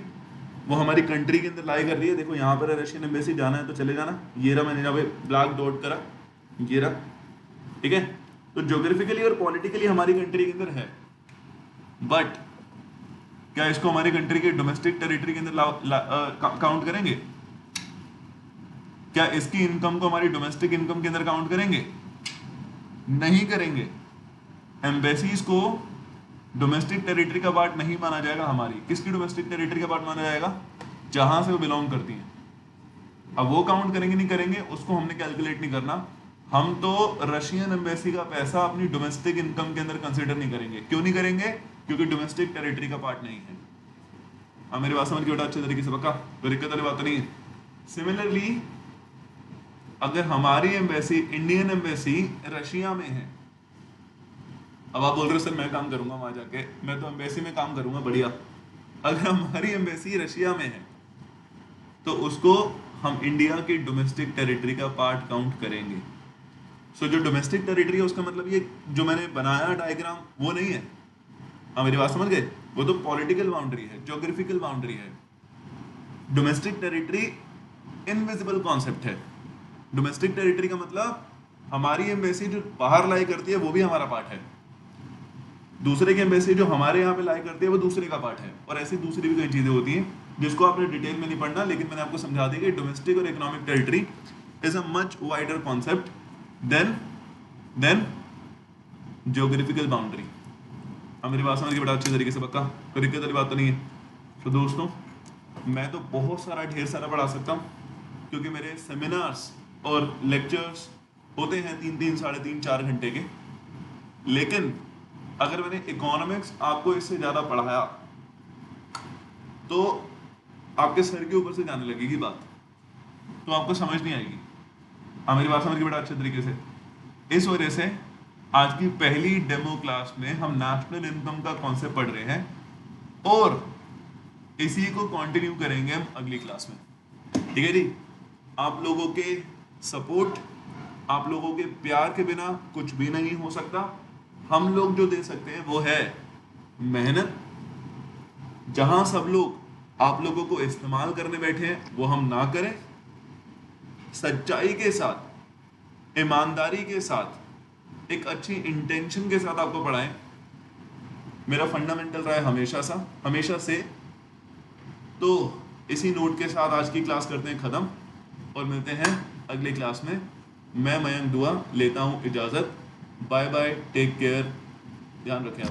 वो हमारी कंट्री के अंदर लाई कर रही है। देखो यहाँ पर रशियन एम्बेसी, जाना है तो चले जाना। ये रहा, मैंने जहाँ पे ब्लैक डॉट करा, ये रहा, ठीक है। तो ज्योग्राफिकली और पॉलिटिकली हमारी कंट्री के अंदर है, बट क्या इसको हमारी कंट्री के डोमेस्टिक टेरिटरी के अंदर काउंट करेंगे? क्या इसकी इनकम को हमारी डोमेस्टिक इनकम के अंदर काउंट करेंगे? नहीं करेंगे। एम्बेसीज को डोमेस्टिक टेरिटरी का पार्ट नहीं माना जाएगा हमारी। किसकी डोमेस्टिक टेरिटरी का पार्ट माना जाएगा? जहां से वो बिलोंग करती हैं। अब वो काउंट करेंगे नहीं करेंगे उसको हमने कैलकुलेट नहीं करना। हम तो रशियन एम्बेसी का पैसा अपनी डोमेस्टिक इनकम के अंदर कंसीडर नहीं करेंगे। क्यों नहीं करेंगे? क्योंकि डोमेस्टिक टेरिटरी का पार्ट नहीं है। अब मेरी बात समझ के बेटा अच्छे तरीके से, पक्का? कोई दिक्कत वाली बात तो नहीं है। सिमिलरली अगर हमारी एम्बेसी, इंडियन एम्बेसी रशिया में है, अब आप बोल रहे हो सर मैं काम करूंगा वहां जाके, मैं तो एम्बेसी में काम करूंगा, बढ़िया। अगर हमारी एम्बेसी रशिया में है तो उसको हम इंडिया की डोमेस्टिक टेरिटरी का पार्ट काउंट करेंगे। सो जो डोमेस्टिक टेरिटरी है उसका मतलब ये जो मैंने बनाया डायग्राम वो नहीं है। हाँ मेरी बात समझ गए? वो तो पॉलिटिकल बाउंड्री है, ज्योग्राफिकल बाउंड्री है। डोमेस्टिक टेरिटरी इनविजिबल कॉन्सेप्ट है। डोमेस्टिक टेरिटरी का मतलब हमारी एम्बेसी जो बाहर लाई करती है वो भी हमारा पार्ट है। दूसरे के एम्बेसी जो हमारे यहाँ पे लाई करती है वो दूसरे का पार्ट है, और ऐसी दूसरी भी कई चीज़ें होती हैं जिसको आपने डिटेल में नहीं पढ़ना, लेकिन मैंने आपको समझा दी कि डोमेस्टिक और economic territory is a much wider concept than geographical boundary. अब मेरी बात समझ के बड़ा अच्छे तरीके से, पक्का कोई दिक्कत वाली बात तो नहीं है। तो दोस्तों मैं तो बहुत सारा ढेर सारा पढ़ा सकता हूँ, क्योंकि मेरे सेमिनार्स और लेक्चर्स होते हैं 3-3, 3.5, 4 घंटे के। लेकिन अगर मैंने इकोनॉमिक्स आपको इससे ज़्यादा पढ़ाया तो आपके सर के ऊपर से जाने लगेगी बात, तो आपको समझ नहीं आएगी। हाँ मेरी बात समझ के बड़ा अच्छे तरीके से। इस वजह से आज की पहली डेमो क्लास में हम नेशनल इनकम का कॉन्सेप्ट पढ़ रहे हैं, और इसी को कंटिन्यू करेंगे हम अगली क्लास में। ठीक है जी। आप लोगों के सपोर्ट, आप लोगों के प्यार के बिना कुछ भी नहीं हो सकता। हम लोग जो दे सकते हैं वो है मेहनत। जहां सब लोग आप लोगों को इस्तेमाल करने बैठे हैं वो हम ना करें, सच्चाई के साथ, ईमानदारी के साथ, एक अच्छी इंटेंशन के साथ आपको पढ़ाएं। मेरा फंडामेंटल रहा है हमेशा से। तो इसी नोट के साथ आज की क्लास करते हैं ख़त्म, और मिलते हैं अगली क्लास में। मैं मयंक दुआ लेता हूँ इजाज़त। बाय बाय, टेक केयर, ध्यान रखें आप।